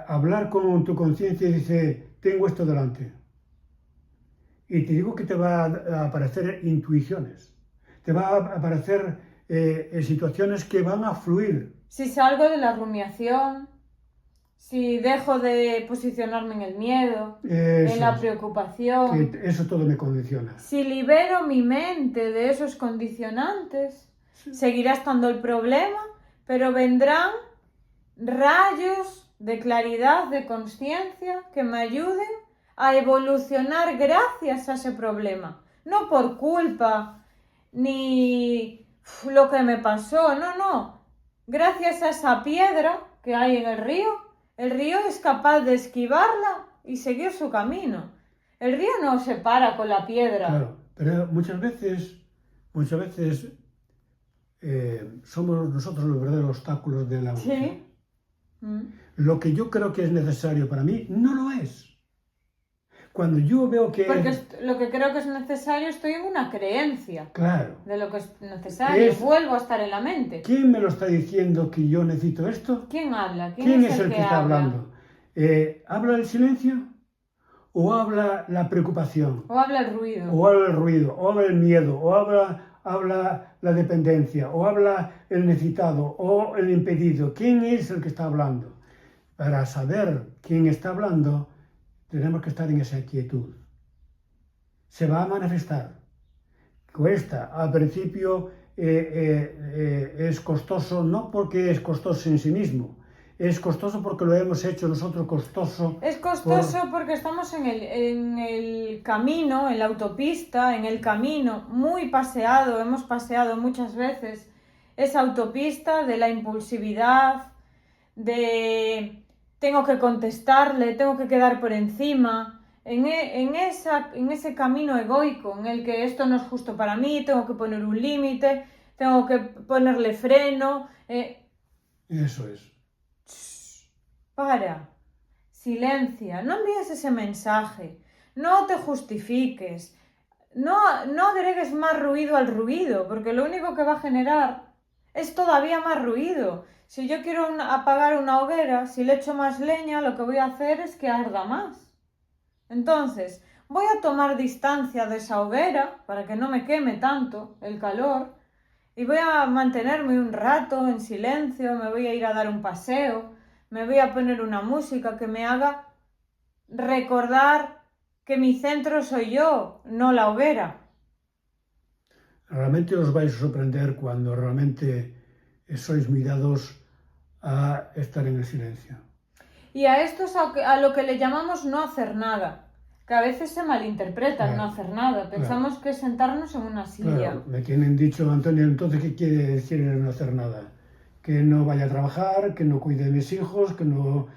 hablar con tu conciencia y decir, tengo esto delante. Y te digo que te va a aparecer intuiciones. Te va a aparecer situaciones que van a fluir. Si salgo de la rumiación, si dejo de posicionarme en el miedo, en la preocupación, Que eso todo me condiciona. si libero mi mente de esos condicionantes, seguirá estando el problema, pero vendrán rayos de claridad, de conciencia, que me ayuden a evolucionar gracias a ese problema. No por culpa, ni lo que me pasó, no. Gracias a esa piedra que hay en el río es capaz de esquivarla y seguir su camino. El río no se para con la piedra. Claro, pero muchas veces somos nosotros los verdaderos obstáculos de la evolución. Sí. Lo que yo creo que es necesario para mí, no lo es. Cuando yo veo que... Porque lo que creo que es necesario, estoy en una creencia. Claro. De lo que es necesario. Vuelvo a estar en la mente. ¿Quién me lo está diciendo que yo necesito esto? ¿Quién habla? ¿Quién es el que está hablando? ¿Habla el silencio? ¿O habla la preocupación? ¿O habla el ruido? ¿O habla el ruido? ¿O habla el miedo? ¿O habla la dependencia? ¿O habla el necesitado? ¿O el impedido? ¿Quién es el que está hablando? Para saber quién está hablando, tenemos que estar en esa quietud. Se va a manifestar. Cuesta. Al principio es costoso, no porque es costoso en sí mismo, es costoso porque lo hemos hecho nosotros costoso. Es costoso porque estamos en el camino, en la autopista, en el camino muy paseado, hemos paseado muchas veces esa autopista de la impulsividad, de tengo que contestarle, tengo que quedar por encima, en ese camino egoico en el que esto no es justo para mí, tengo que poner un límite, tengo que ponerle freno. Eso es. Para, silencia, no envíes ese mensaje, no te justifiques, no agregues más ruido al ruido, porque lo único que va a generar es todavía más ruido. Si yo quiero apagar una hoguera, si le echo más leña, lo que voy a hacer es que arda más. Entonces, voy a tomar distancia de esa hoguera para que no me queme tanto el calor y voy a mantenerme un rato en silencio, me voy a ir a dar un paseo, me voy a poner una música que me haga recordar que mi centro soy yo, no la hoguera. Realmente os vais a sorprender cuando realmente sois mirados a estar en el silencio. Y a esto es a lo que le llamamos no hacer nada, que a veces se malinterpreta no hacer nada. Pensamos que es sentarnos en una silla. Claro, me tienen dicho, Antonio, entonces, ¿qué quiere decir no hacer nada? Que no vaya a trabajar, que no cuide de mis hijos, que no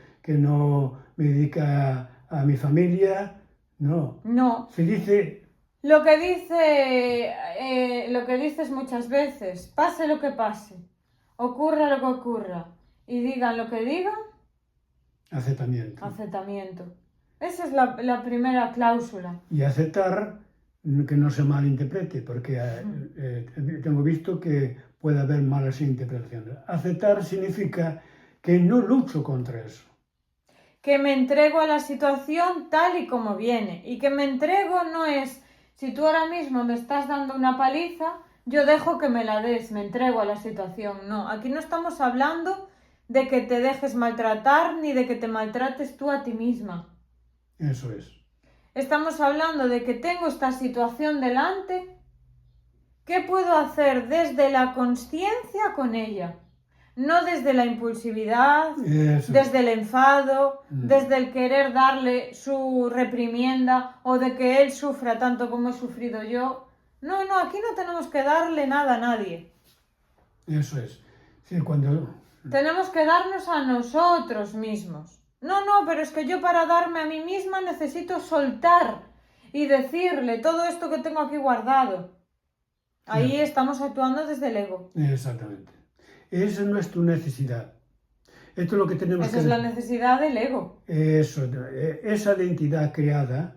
me dedique a mi familia. No. No. Se dice... Lo que dices muchas veces, pase lo que pase, ocurra lo que ocurra, y digan lo que digan, aceptamiento. Esa es la primera cláusula. Y aceptar que no se malinterprete, porque tengo visto que puede haber malas interpretaciones. Aceptar significa que no lucho contra eso. Que me entrego a la situación tal y como viene. Y que me entrego no es, si tú ahora mismo me estás dando una paliza, yo dejo que me la des, me entrego a la situación. No, aquí no estamos hablando de que te dejes maltratar ni de que te maltrates tú a ti misma. Eso es. Estamos hablando de que tengo esta situación delante. ¿Qué puedo hacer desde la consciencia con ella? No desde la impulsividad, desde el enfado, desde el querer darle su reprimienda o de que él sufra tanto como he sufrido yo. No, aquí no tenemos que darle nada a nadie. Eso es. Sí, cuando... Tenemos que darnos a nosotros mismos. No, pero es que yo para darme a mí misma necesito soltar y decirle todo esto que tengo aquí guardado. Ahí estamos actuando desde el ego. Exactamente. Esa no es tu necesidad. Esto es lo que tenemos Esa es la necesidad del ego. Eso, esa identidad creada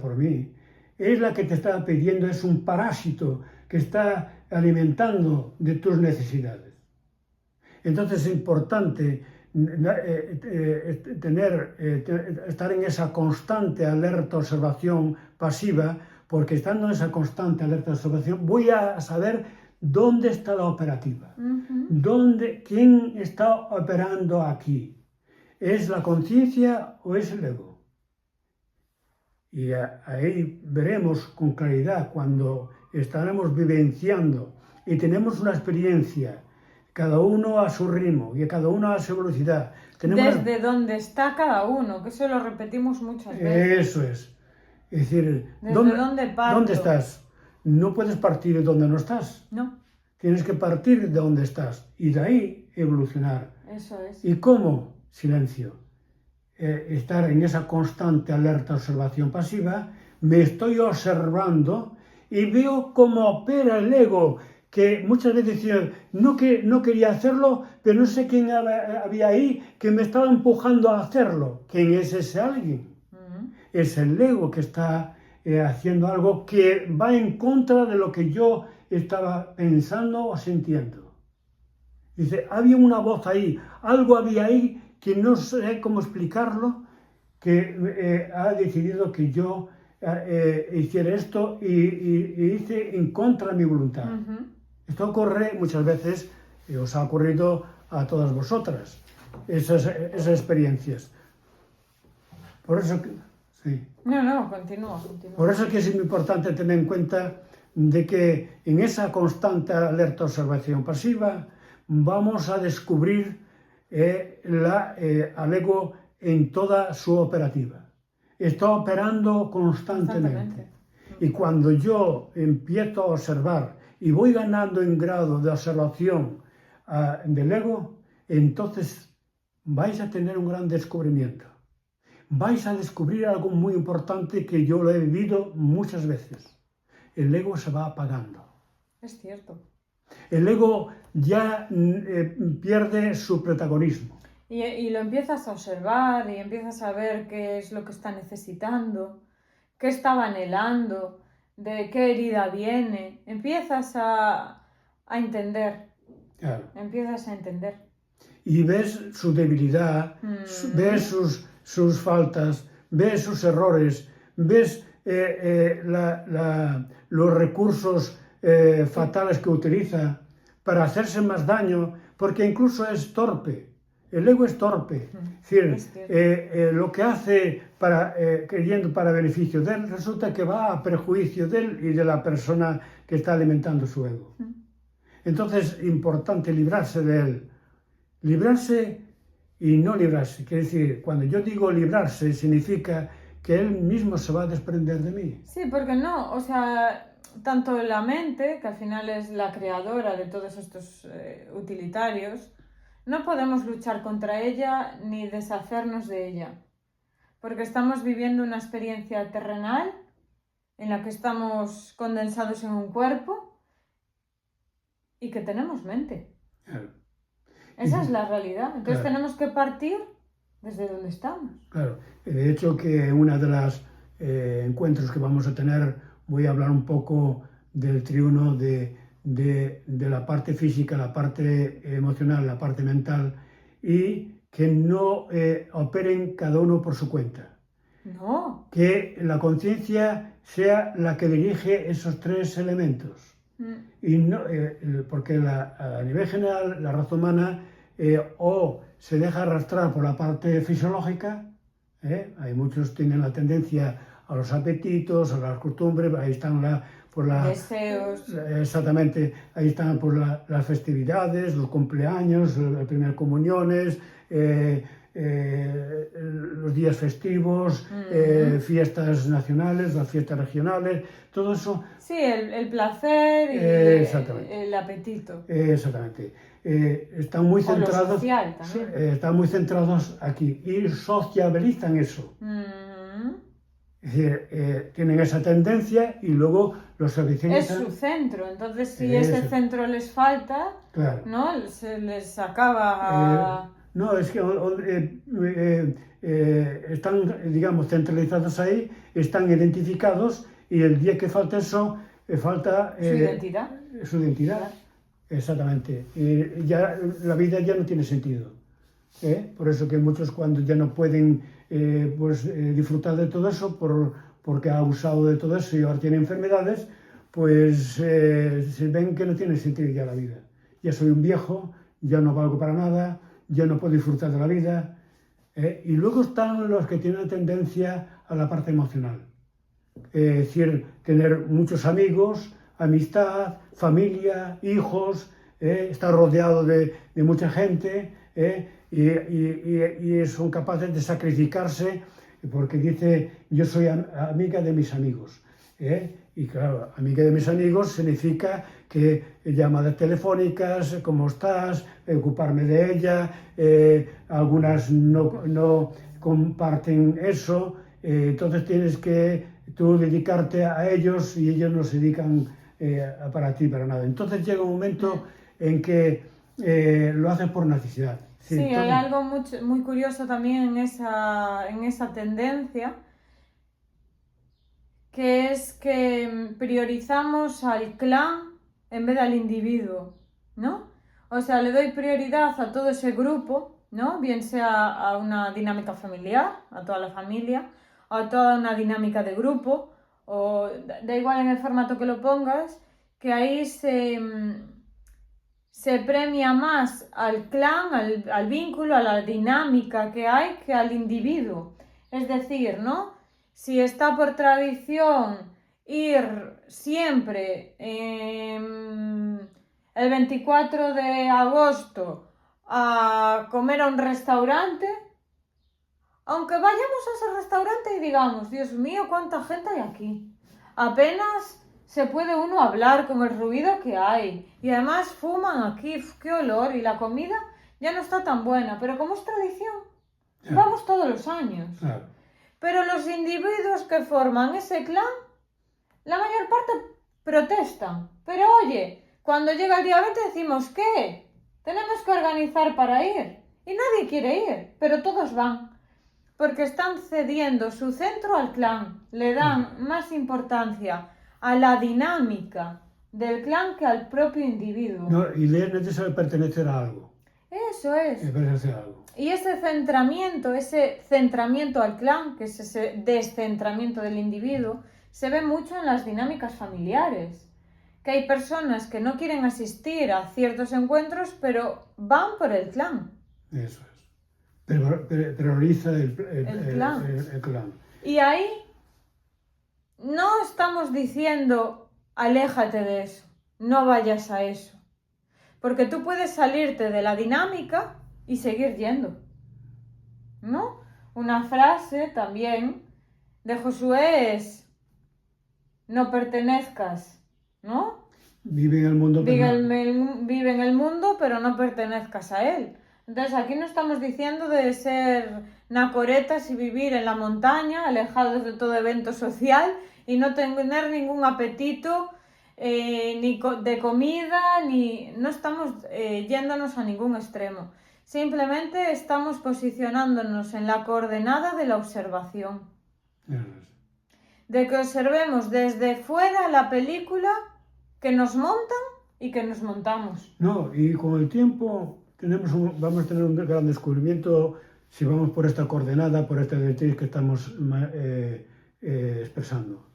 por mí, es la que te está pidiendo, es un parásito que está alimentando de tus necesidades. Entonces es importante estar en esa constante alerta, observación pasiva, porque estando en esa constante alerta, observación, voy a saber ¿dónde está la operativa? ¿Quién está operando aquí? ¿Es la conciencia o es el ego? Y ahí veremos con claridad cuando estaremos vivenciando y tenemos una experiencia, cada uno a su ritmo y cada uno a su velocidad. Desde donde está cada uno, que eso lo repetimos muchas veces. Eso es. Es decir, ¿Dónde estás? No puedes partir de donde no estás. No. Tienes que partir de donde estás y de ahí evolucionar. Eso es. ¿Y cómo? Silencio. Estar en esa constante alerta observación pasiva, me estoy observando y veo cómo opera el ego, que muchas veces decía, no quería hacerlo, pero no sé quién había ahí que me estaba empujando a hacerlo. ¿Quién es ese alguien? Es el ego que está haciendo algo que va en contra de lo que yo estaba pensando o sintiendo. Dice, había una voz ahí, algo había ahí que no sé cómo explicarlo, que ha decidido que yo hiciera esto y hice en contra de mi voluntad. Esto ocurre muchas veces, os ha ocurrido a todas vosotras, esas experiencias. Por eso que... Sí. No, continúa. Por eso que es muy importante tener en cuenta de que en esa constante alerta observación pasiva vamos a descubrir al ego en toda su operativa. Está operando constantemente. Y cuando yo empiezo a observar y voy ganando en grado de observación del ego, entonces vais a tener un gran descubrimiento. Vais a descubrir algo muy importante que yo lo he vivido muchas veces. El ego se va apagando. Es cierto. El ego ya pierde su protagonismo. Y lo empiezas a observar y empiezas a ver qué es lo que está necesitando, qué estaba anhelando, de qué herida viene. Empiezas a entender. Claro. Empiezas a entender. Y ves su debilidad, ves sus faltas, ves sus errores, ves los recursos fatales que utiliza para hacerse más daño, porque incluso es torpe. El ego es torpe. Es decir, lo que hace creyendo para beneficio de él, resulta que va a perjuicio de él y de la persona que está alimentando su ego. Entonces, importante librarse de él. Librarse y no librarse. Quiere decir, cuando yo digo librarse, significa que él mismo se va a desprender de mí. Sí, porque no, o sea, tanto la mente, que al final es la creadora de todos estos utilitarios, no podemos luchar contra ella ni deshacernos de ella, porque estamos viviendo una experiencia terrenal en la que estamos condensados en un cuerpo y que tenemos mente. Claro. Esa es la realidad. Entonces tenemos que partir desde donde estamos. Claro. De hecho, que en uno de los encuentros que vamos a tener voy a hablar un poco del triuno de la parte física, la parte emocional, la parte mental, y que no operen cada uno por su cuenta. No. Que la conciencia sea la que dirige esos tres elementos. Y no, porque a nivel general la raza humana o se deja arrastrar por la parte fisiológica, hay muchos tienen la tendencia a los apetitos, a las costumbres, ahí están deseos. Exactamente, ahí están por las festividades, los cumpleaños, las primeras comuniones, los días festivos, fiestas nacionales, las fiestas regionales, todo eso. Sí, el placer y el apetito. Exactamente. Están muy centrados. Lo social también. Están muy centrados aquí y sociabilizan eso. Es decir, tienen esa tendencia y luego los servicios. Es su centro, entonces si ese centro les falta, claro, ¿no? Se les acaba. No, es que están, digamos, centralizados ahí, están identificados y el día que falta eso, falta... Su identidad. Su identidad, claro. Exactamente. Y ya la vida ya no tiene sentido. Por eso que muchos cuando ya no pueden disfrutar de todo eso, porque ha abusado de todo eso y ahora tiene enfermedades, pues se ven que no tiene sentido ya la vida. Ya soy un viejo, ya no valgo para nada, ya no puedo disfrutar de la vida. Y luego están los que tienen tendencia a la parte emocional. Es decir, tener muchos amigos, amistad, familia, hijos, estar rodeado de mucha gente, y son capaces de sacrificarse porque dice, yo soy amiga de mis amigos. Y claro, amiga de mis amigos significa que llamadas telefónicas, cómo estás, ocuparme de ella, algunas no comparten eso, entonces tienes que tú dedicarte a ellos y ellos no se dedican para ti, para nada. Entonces llega un momento en que lo haces por necesidad. Sí, hay algo muy curioso también en esa tendencia, que es que priorizamos al clan en vez del individuo, ¿no? O sea, le doy prioridad a todo ese grupo, ¿no? Bien sea a una dinámica familiar, a toda la familia, o a toda una dinámica de grupo, o da igual en el formato que lo pongas, que ahí se premia más al clan, al vínculo, a la dinámica que hay, que al individuo. Es decir, ¿no? Si está por tradición ir siempre el 24 de agosto a comer a un restaurante, aunque vayamos a ese restaurante y digamos, Dios mío, cuánta gente hay aquí, apenas se puede uno hablar con el ruido que hay, y además fuman aquí, qué olor, y la comida ya no está tan buena, pero como es tradición, vamos todos los años. Pero los individuos que forman ese clan, la mayor parte protestan. Pero oye, cuando llega el día 20 decimos, ¿qué? Tenemos que organizar para ir. Y nadie quiere ir, pero todos van. Porque están cediendo su centro al clan. Le dan más importancia a la dinámica del clan que al propio individuo. No, y le es necesario pertenecer a algo. Eso es. Pertenecer a algo. Y ese centramiento al clan, que es ese descentramiento del individuo, se ve mucho en las dinámicas familiares. Que hay personas que no quieren asistir a ciertos encuentros, pero van por el clan. Eso es. Prioriza el clan. Y ahí no estamos diciendo, aléjate de eso, no vayas a eso. Porque tú puedes salirte de la dinámica y seguir yendo, ¿no? Una frase también de Josué es, no pertenezcas, ¿no? Vive en el mundo, vive en el mundo, pero no pertenezcas a él. Entonces aquí no estamos diciendo de ser nacoretas y vivir en la montaña, alejados de todo evento social y no tener ningún apetito ni de comida, no estamos yéndonos a ningún extremo. Simplemente estamos posicionándonos en la coordenada de la observación. De que observemos desde fuera la película que nos montan y que nos montamos. No, y con el tiempo vamos a tener un gran descubrimiento si vamos por esta coordenada, por esta directriz que estamos expresando.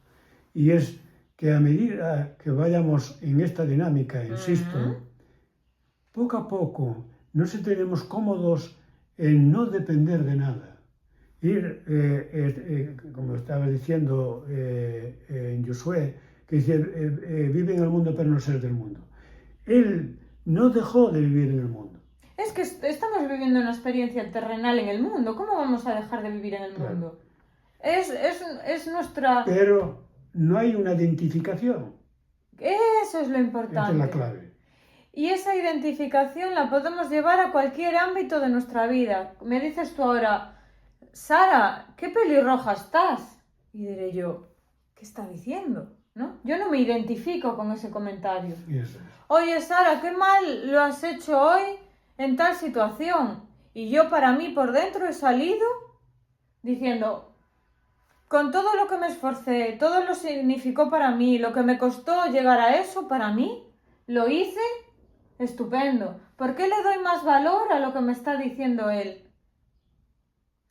Y es que a medida que vayamos en esta dinámica, insisto, poco a poco nos sentiremos cómodos en no depender de nada. Como estaba diciendo en Josué, que dice, vive en el mundo pero no ser del mundo. Él no dejó de vivir en el mundo. Es que estamos viviendo una experiencia terrenal en el mundo. ¿Cómo vamos a dejar de vivir en el mundo? Es nuestra... Pero no hay una identificación. Eso es lo importante. Esa es la clave. Y esa identificación la podemos llevar a cualquier ámbito de nuestra vida. Me dices tú ahora, Sara, ¿qué pelirroja estás? Y diré yo, ¿qué está diciendo? ¿No? Yo no me identifico con ese comentario. Eso es. Oye, Sara, qué mal lo has hecho hoy en tal situación. Y yo para mí por dentro he salido diciendo, con todo lo que me esforcé, todo lo significó para mí, lo que me costó llegar a eso para mí, lo hice estupendo. ¿Por qué le doy más valor a lo que me está diciendo él?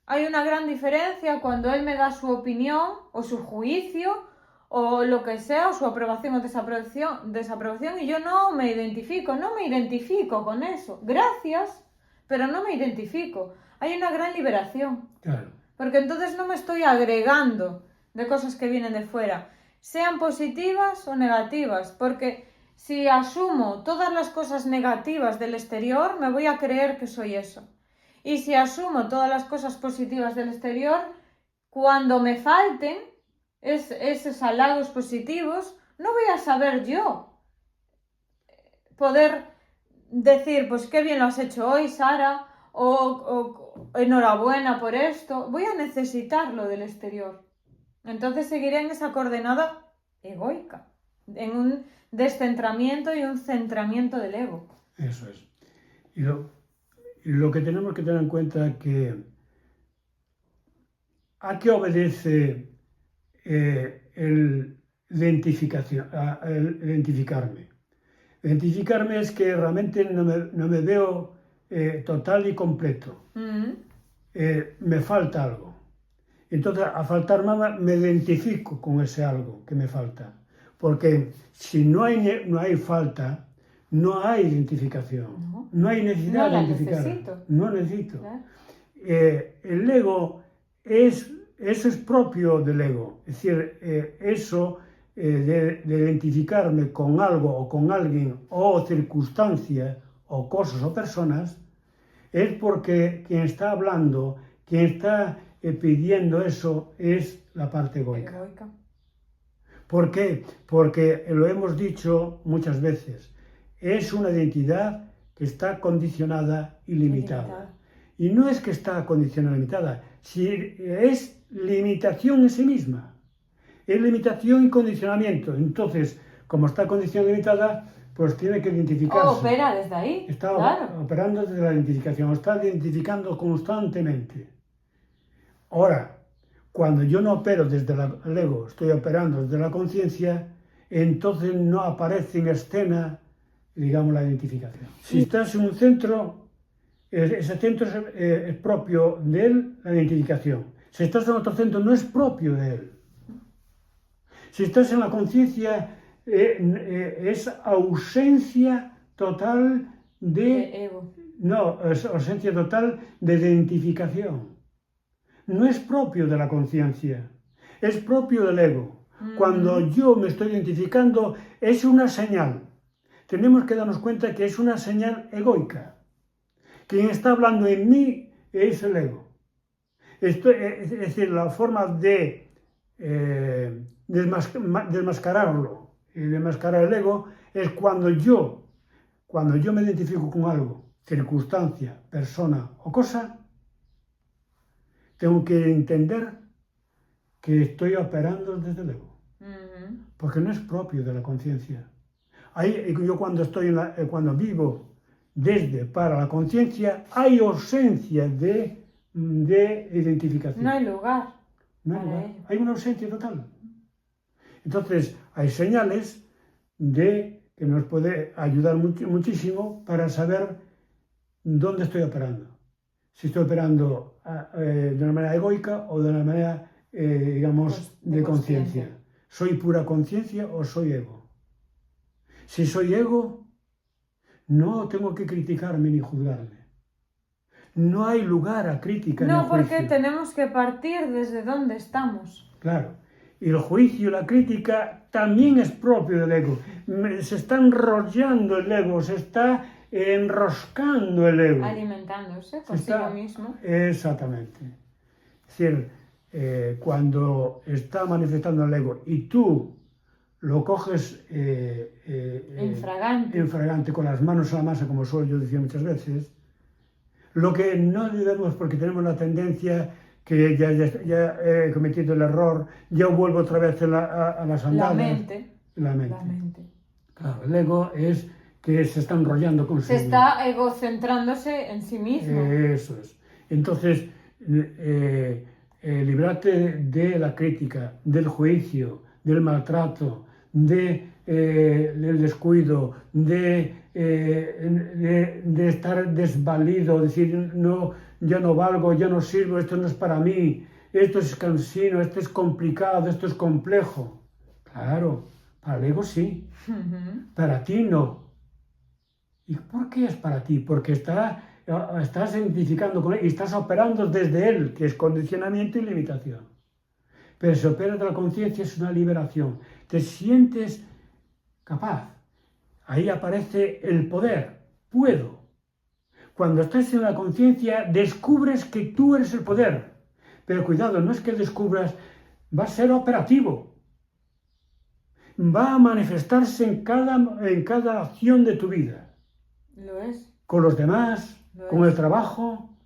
Hay una gran diferencia cuando él me da su opinión o su juicio o lo que sea, o su aprobación o desaprobación, y yo no me identifico con eso. Gracias, pero no me identifico. Hay una gran liberación. Claro. Porque entonces no me estoy agregando de cosas que vienen de fuera, sean positivas o negativas, porque si asumo todas las cosas negativas del exterior, me voy a creer que soy eso. Y si asumo todas las cosas positivas del exterior, cuando me falten esos halagos positivos, no voy a saber yo poder decir, pues qué bien lo has hecho hoy, Sara, o enhorabuena por esto. Voy a necesitarlo del exterior. Entonces seguiré en esa coordenada egoica, en un descentramiento y un centramiento del ego. Eso es. Y lo que tenemos que tener en cuenta es que ¿a qué obedece el identificarme? Identificarme es que realmente no me veo total y completo. Me falta algo. Entonces, al faltar nada, me identifico con ese algo que me falta. Porque si no hay falta, no hay identificación. No hay necesidad de identificar. No necesito. Claro. El ego eso es propio del ego. Es decir, eso de identificarme con algo o con alguien o circunstancia o cosas o personas es porque quien está hablando, quien está pidiendo eso es la parte egoica. ¿Por qué? Porque lo hemos dicho muchas veces, es una identidad que está condicionada y limitada. Y no es que está condicionada y limitada, si es limitación en sí misma. Es limitación y condicionamiento. Entonces, como está condicionada y limitada, pues tiene que identificarse. Opera desde ahí. Está claro. operando desde la identificación, está identificando constantemente. Ahora, cuando yo no opero desde el ego, estoy operando desde la conciencia, entonces no aparece en escena, digamos, la identificación. Si estás en un centro, ese centro es propio de él, la identificación. Si estás en otro centro, no es propio de él. Si estás en la conciencia, es ausencia total de ego. No, es ausencia total de identificación. No es propio de la conciencia, es propio del ego. Cuando yo me estoy identificando, es una señal. Tenemos que darnos cuenta que es una señal egoica. Quien está hablando en mí es el ego. Es decir, la forma de desmascararlo y desmascarar el ego es cuando yo me identifico con algo, circunstancia, persona o cosa, tengo que entender que estoy operando desde el ego, porque no es propio de la conciencia. Yo cuando vivo desde para la conciencia, hay ausencia de identificación. No hay lugar. No hay lugar. Hay una ausencia total. Entonces, hay señales que nos puede ayudar muchísimo para saber dónde estoy operando. Si estoy operando de una manera egoica o de una manera, digamos, de conciencia. ¿Soy pura conciencia o soy ego? Si soy ego, no tengo que criticarme ni juzgarme. No hay lugar a crítica ni a juicio. No, porque tenemos que partir desde donde estamos. Claro. Y el juicio y la crítica también es propio del ego. Se está enrollando el ego, se está enroscando el ego. Alimentándose consigo mismo. Exactamente. Es decir, cuando está manifestando el ego y tú lo coges infragante, con las manos a la masa, como suelo yo decir muchas veces, lo que no debemos, porque tenemos la tendencia que ya he cometido el error, ya vuelvo otra vez a las andadas. La mente. Claro, el ego es que se está enrollando consigo. Se está egocentrándose en sí mismo. Eso es. Entonces, librarte de la crítica, del juicio, del maltrato, del descuido, de estar desvalido, decir, no, yo no valgo, yo no sirvo, esto no es para mí, esto es cansino, esto es complicado, esto es complejo. Claro, para el ego sí, para ti no. ¿Y por qué es para ti? Porque estás identificando con él y estás operando desde él, que es condicionamiento y limitación. Pero si operas de la conciencia es una liberación. Te sientes capaz. Ahí aparece el poder. Puedo. Cuando estás en la conciencia descubres que tú eres el poder. Pero cuidado, no es que descubras, va a ser operativo. Va a manifestarse en cada acción de tu vida. Lo es. Con los demás, con el trabajo.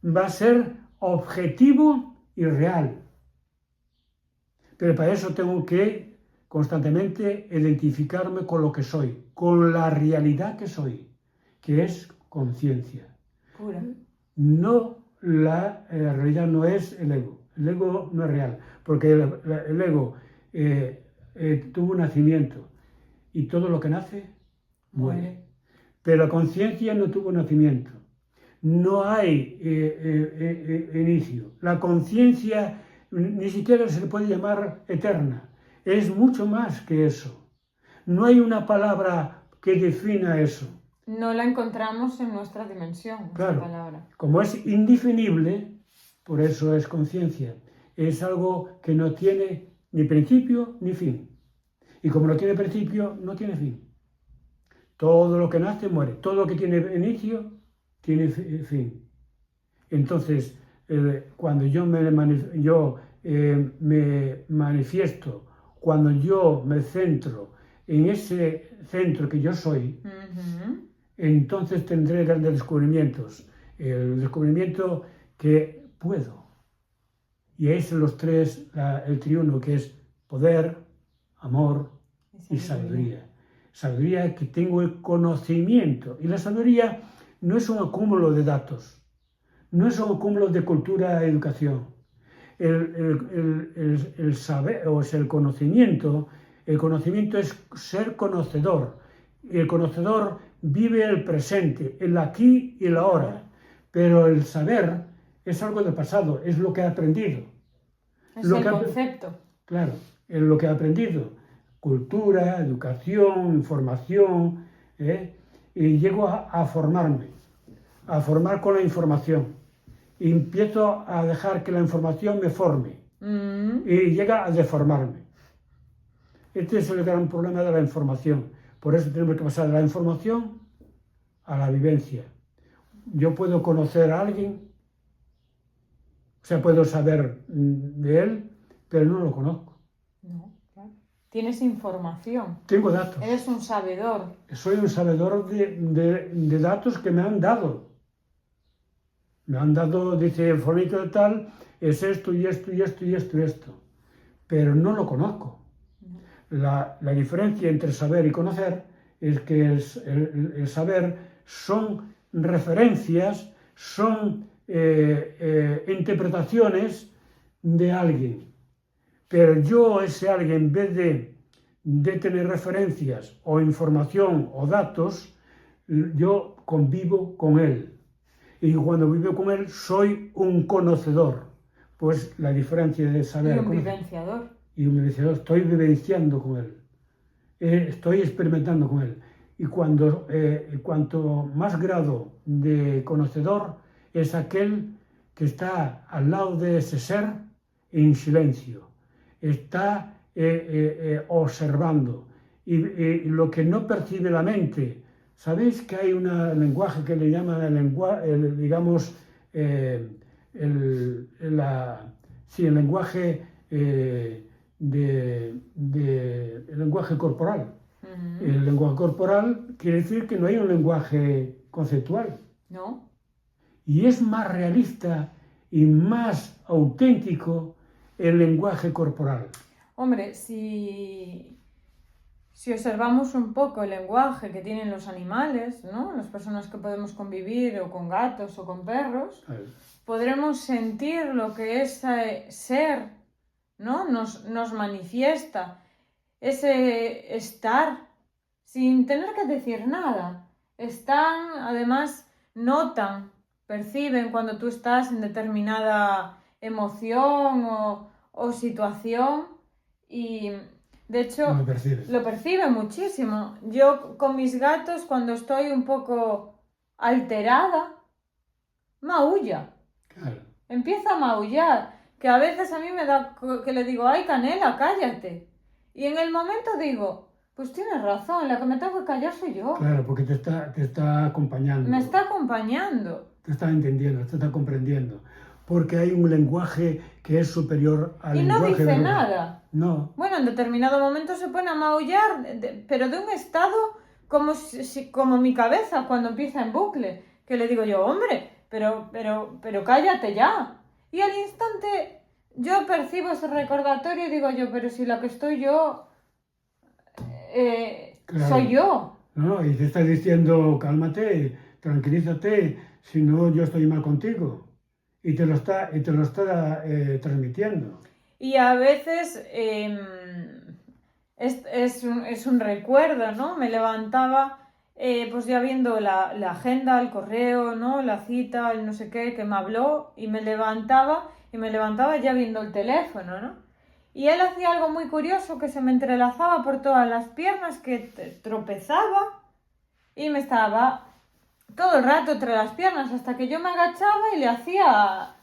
Va a ser objetivo y real. Pero para eso tengo que constantemente identificarme con lo que soy, con la realidad que soy, que es conciencia. Pura. No, la realidad no es el ego. El ego no es real, porque el ego tuvo un nacimiento y todo lo que nace muere. Pero la conciencia no tuvo nacimiento. No hay inicio. La conciencia ni siquiera se le puede llamar eterna. Es mucho más que eso. No hay una palabra que defina eso. No la encontramos en nuestra dimensión, claro, esa palabra. Como es indefinible, por eso es conciencia. Es algo que no tiene ni principio ni fin. Y como no tiene principio, no tiene fin. Todo lo que nace muere. Todo lo que tiene inicio tiene fin. Entonces, cuando yo me manifiesto, cuando yo me centro en ese centro que yo soy, entonces tendré grandes descubrimientos. El descubrimiento que puedo. Y es los tres, el triuno, que es poder, amor y sabiduría. Sabiduría que tengo el conocimiento. Y la sabiduría no es un acúmulo de datos. No es un acúmulo de cultura e educación. El saber, o sea, el conocimiento es ser conocedor. El conocedor vive el presente, el aquí y el ahora. Pero el saber es algo del pasado, es lo que he aprendido. Es el concepto. Claro, es lo que he aprendido. Cultura, educación, información, y llego a formarme, a formar con la información. Y empiezo a dejar que la información me forme y llega a deformarme. Este es el gran problema de la información. Por eso tenemos que pasar de la información a la vivencia. Yo puedo conocer a alguien, o sea, puedo saber de él, pero no lo conozco. No, claro. Tienes información. Tengo datos. Eres un sabedor. Soy un sabedor de datos que me han dado. Me han dado, dice, el fonito de tal, es esto y esto y esto y esto y esto. Pero no lo conozco. La diferencia entre saber y conocer es que el saber son referencias, son interpretaciones de alguien. Pero yo, ese alguien, en vez de tener referencias o información o datos, yo convivo con él. Y cuando vivo con él, soy un conocedor. Pues la diferencia de saber... Y un vivenciador. Y un vivenciador. Estoy vivenciando con él. Estoy experimentando con él. Y cuanto más grado de conocedor es aquel que está al lado de ese ser en silencio. Está observando. Y lo que no percibe la mente... ¿Sabéis que hay un lenguaje que le llaman el lenguaje el lenguaje corporal? El lenguaje corporal quiere decir que no hay un lenguaje conceptual. No. Y es más realista y más auténtico el lenguaje corporal. Hombre, si observamos un poco el lenguaje que tienen los animales, ¿no? Las personas que podemos convivir o con gatos o con perros, podremos sentir lo que ese ser, ¿no? nos manifiesta, ese estar sin tener que decir nada. Están, además, notan, perciben cuando tú estás en determinada emoción o situación y De hecho, lo percibe muchísimo. Yo con mis gatos, cuando estoy un poco alterada, maulla. Claro. Empieza a maullar. Que a veces a mí me da que le digo, ay, Canela, cállate. Y en el momento digo, pues tienes razón, la que me tengo que callar soy yo. Claro, porque te está acompañando. Me está acompañando. Te está entendiendo, te está comprendiendo. Porque hay un lenguaje que es superior al lenguaje. Y no dice nada. No. Bueno, en determinado momento se pone a maullar, pero de un estado como mi cabeza cuando empieza en bucle. Que le digo yo, hombre, pero cállate ya. Y al instante yo percibo ese recordatorio y digo yo, pero si la que estoy yo, claro. Soy yo. No, y te está diciendo, cálmate, tranquilízate, si no yo estoy mal contigo. Y te lo está transmitiendo. Y a veces es un recuerdo, ¿no? Me levantaba pues ya viendo la agenda, el correo, ¿no? La cita, el no sé qué, que me habló y me levantaba ya viendo el teléfono, ¿no? Y él hacía algo muy curioso, que se me entrelazaba por todas las piernas, que tropezaba y me estaba todo el rato entre las piernas hasta que yo me agachaba y le hacía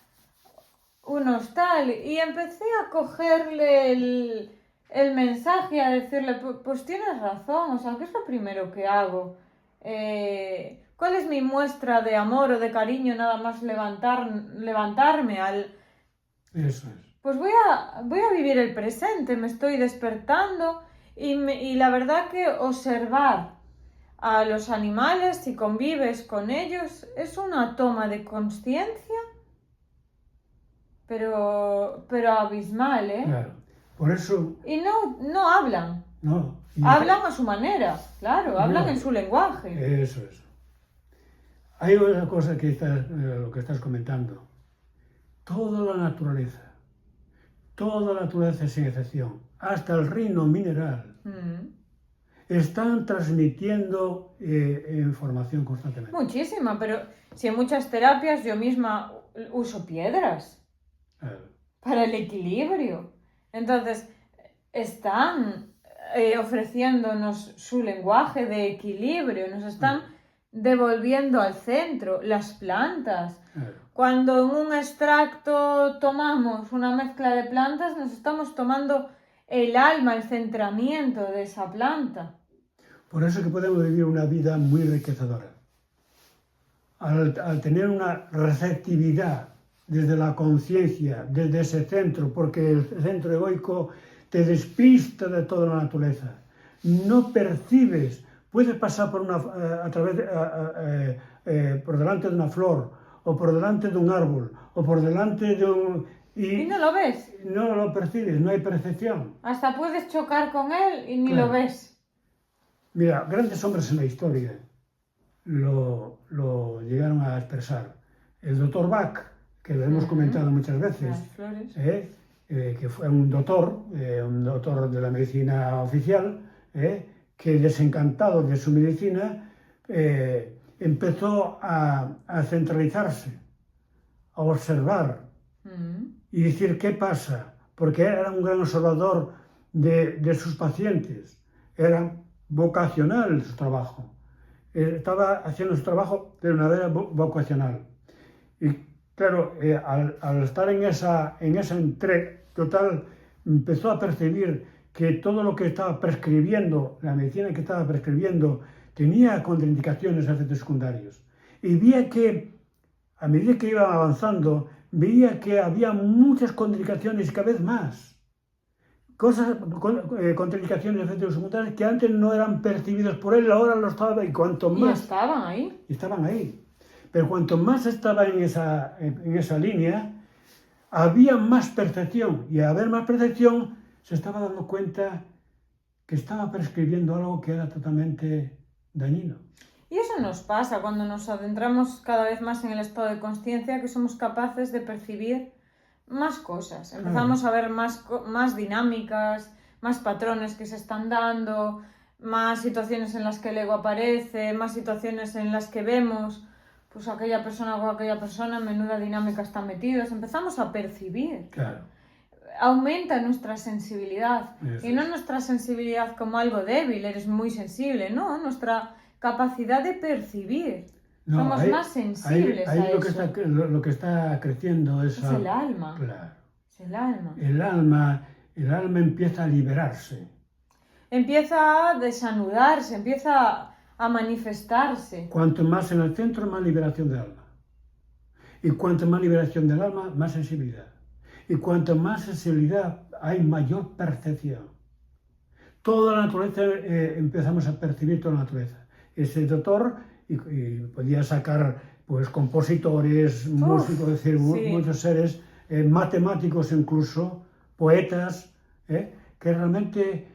unos tal. Y empecé a cogerle el mensaje, a decirle, pues tienes razón, o sea, ¿qué es lo primero que hago? ¿Cuál es mi muestra de amor o de cariño nada más levantarme al... Eso es. Pues voy a vivir el presente, me estoy despertando y la verdad que observar a los animales, si convives con ellos, es una toma de conciencia, pero abismal, ¿eh? Claro, por eso... Y no hablan. No. Hablan a su manera, claro, hablan en su lenguaje. Eso es. Hay una cosa que lo que estás comentando. Toda la naturaleza sin excepción, hasta el reino mineral, están transmitiendo información constantemente. Muchísima, pero si en muchas terapias yo misma uso piedras para el equilibrio. Entonces, están ofreciéndonos su lenguaje de equilibrio, nos están devolviendo al centro, las plantas. Cuando en un extracto tomamos una mezcla de plantas, nos estamos tomando el alma, el centramiento de esa planta. Por eso que podemos vivir una vida muy enriquecedora. Al tener una receptividad desde la conciencia, desde ese centro, porque el centro egoico te despista de toda la naturaleza. No percibes, puedes pasar por por delante de una flor, o por delante de un árbol, o por delante de un... Y no lo ves. No lo percibes, no hay percepción. Hasta puedes chocar con él y ni lo ves. Mira, grandes hombres en la historia lo llegaron a expresar. El doctor Bach, que lo hemos comentado muchas veces, que fue un doctor de la medicina oficial, que desencantado de su medicina, empezó a centralizarse, a observar y decir qué pasa, porque era un gran observador de sus pacientes, era vocacional su trabajo, estaba haciendo su trabajo de una manera vocacional. Y claro, al estar en esa entrega total, empezó a percibir que todo lo que estaba prescribiendo, la medicina que estaba prescribiendo, tenía contraindicaciones, efectos secundarios. Y veía que, a medida que iba avanzando, veía que había muchas contraindicaciones y cada vez más. Contraindicaciones, efectos secundarios que antes no eran percibidos por él, ahora lo estaba, y cuanto más... Y estaban ahí. Estaban ahí. Pero cuanto más estaba en esa línea, había más percepción. Y al haber más percepción, se estaba dando cuenta que estaba prescribiendo algo que era totalmente dañino. Y eso nos pasa cuando nos adentramos cada vez más en el estado de consciencia, que somos capaces de percibir más cosas. Empezamos a ver más dinámicas, más patrones que se están dando, más situaciones en las que el ego aparece, más situaciones en las que vemos, pues aquella persona, menuda dinámica están metidos. Empezamos a percibir. Claro. aumenta nuestra sensibilidad. Eso Y no es. nuestra sensibilidad como algo débil, eres muy sensible, no, nuestra capacidad de percibir. No, Somos más sensibles a lo que eso. está, lo que está creciendo es Es el alma. Claro. Es el alma. El alma empieza a liberarse. Empieza a desanudarse, empieza a manifestarse. Cuanto más en el centro, más liberación del alma. Y cuanto más liberación del alma, más sensibilidad. Y cuanto más sensibilidad, hay mayor percepción. Toda la naturaleza, empezamos a percibir toda la naturaleza. Ese doctor y podía sacar pues compositores, músicos, es decir, sí. muchos seres, matemáticos incluso, poetas, que realmente,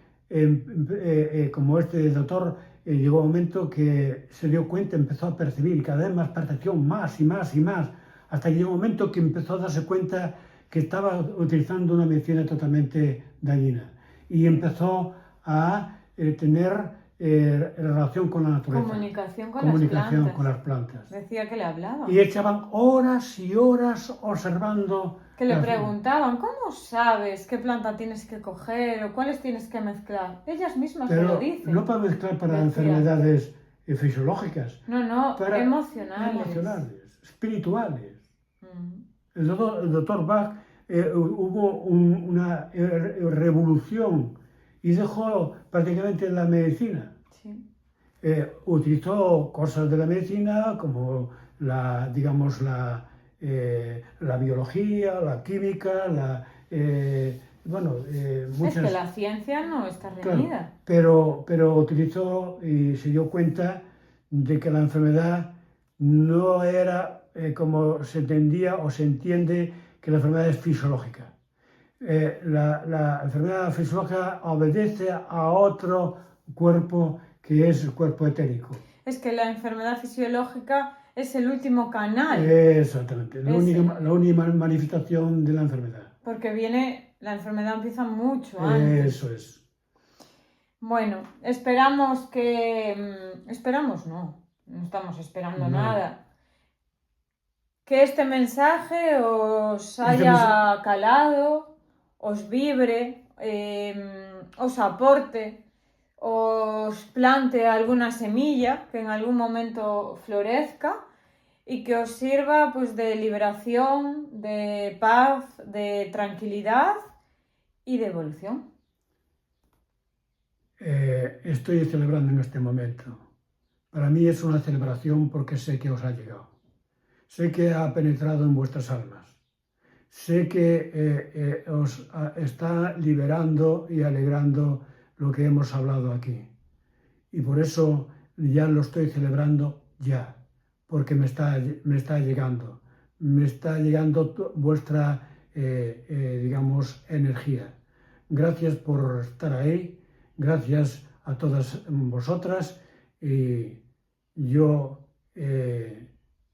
como este doctor, llegó un momento que se dio cuenta, empezó a percibir, cada vez más percepción, más y más y más, hasta que llegó un momento que empezó a darse cuenta que estaba utilizando una medicina totalmente dañina y empezó a tener relación con la naturaleza. Comunicación con las plantas. Decía que le hablaban. Y echaban horas y horas observando. Que le preguntaban, ¿cómo sabes qué planta tienes que coger o cuáles tienes que mezclar? Ellas mismas Pero me lo dicen. no para mezclar para enfermedades fisiológicas. No, para emocionales. Espirituales. El doctor Bach hubo una revolución y dejó prácticamente la medicina. Sí. Utilizó cosas de la medicina como la biología, la química, muchas... Es que la ciencia no está reñida. Claro, pero utilizó y se dio cuenta de que la enfermedad no era como se entendía o se entiende que la enfermedad es fisiológica. La enfermedad fisiológica obedece a otro cuerpo que es el cuerpo etérico. Es que la enfermedad fisiológica es el último canal. Exactamente, la única manifestación de la enfermedad. Porque la enfermedad empieza mucho antes. Eso es. Bueno, esperamos no estamos esperando nada. Que este mensaje os haya calado, os vibre, os aporte, os plante alguna semilla que en algún momento florezca y que os sirva pues de liberación, de paz, de tranquilidad y de evolución. Estoy celebrando en este momento. Para mí es una celebración porque sé que os ha llegado. Sé que ha penetrado en vuestras almas. Sé que os está liberando y alegrando lo que hemos hablado aquí. Y por eso ya lo estoy celebrando ya, porque me está llegando. Me está llegando vuestra, energía. Gracias por estar ahí. Gracias a todas vosotras. Y yo...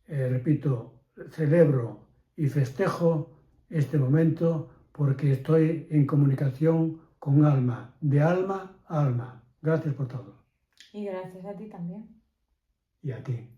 repito, celebro y festejo este momento porque estoy en comunicación con alma, de alma a alma. Gracias por todo. Y gracias a ti también. Y a ti.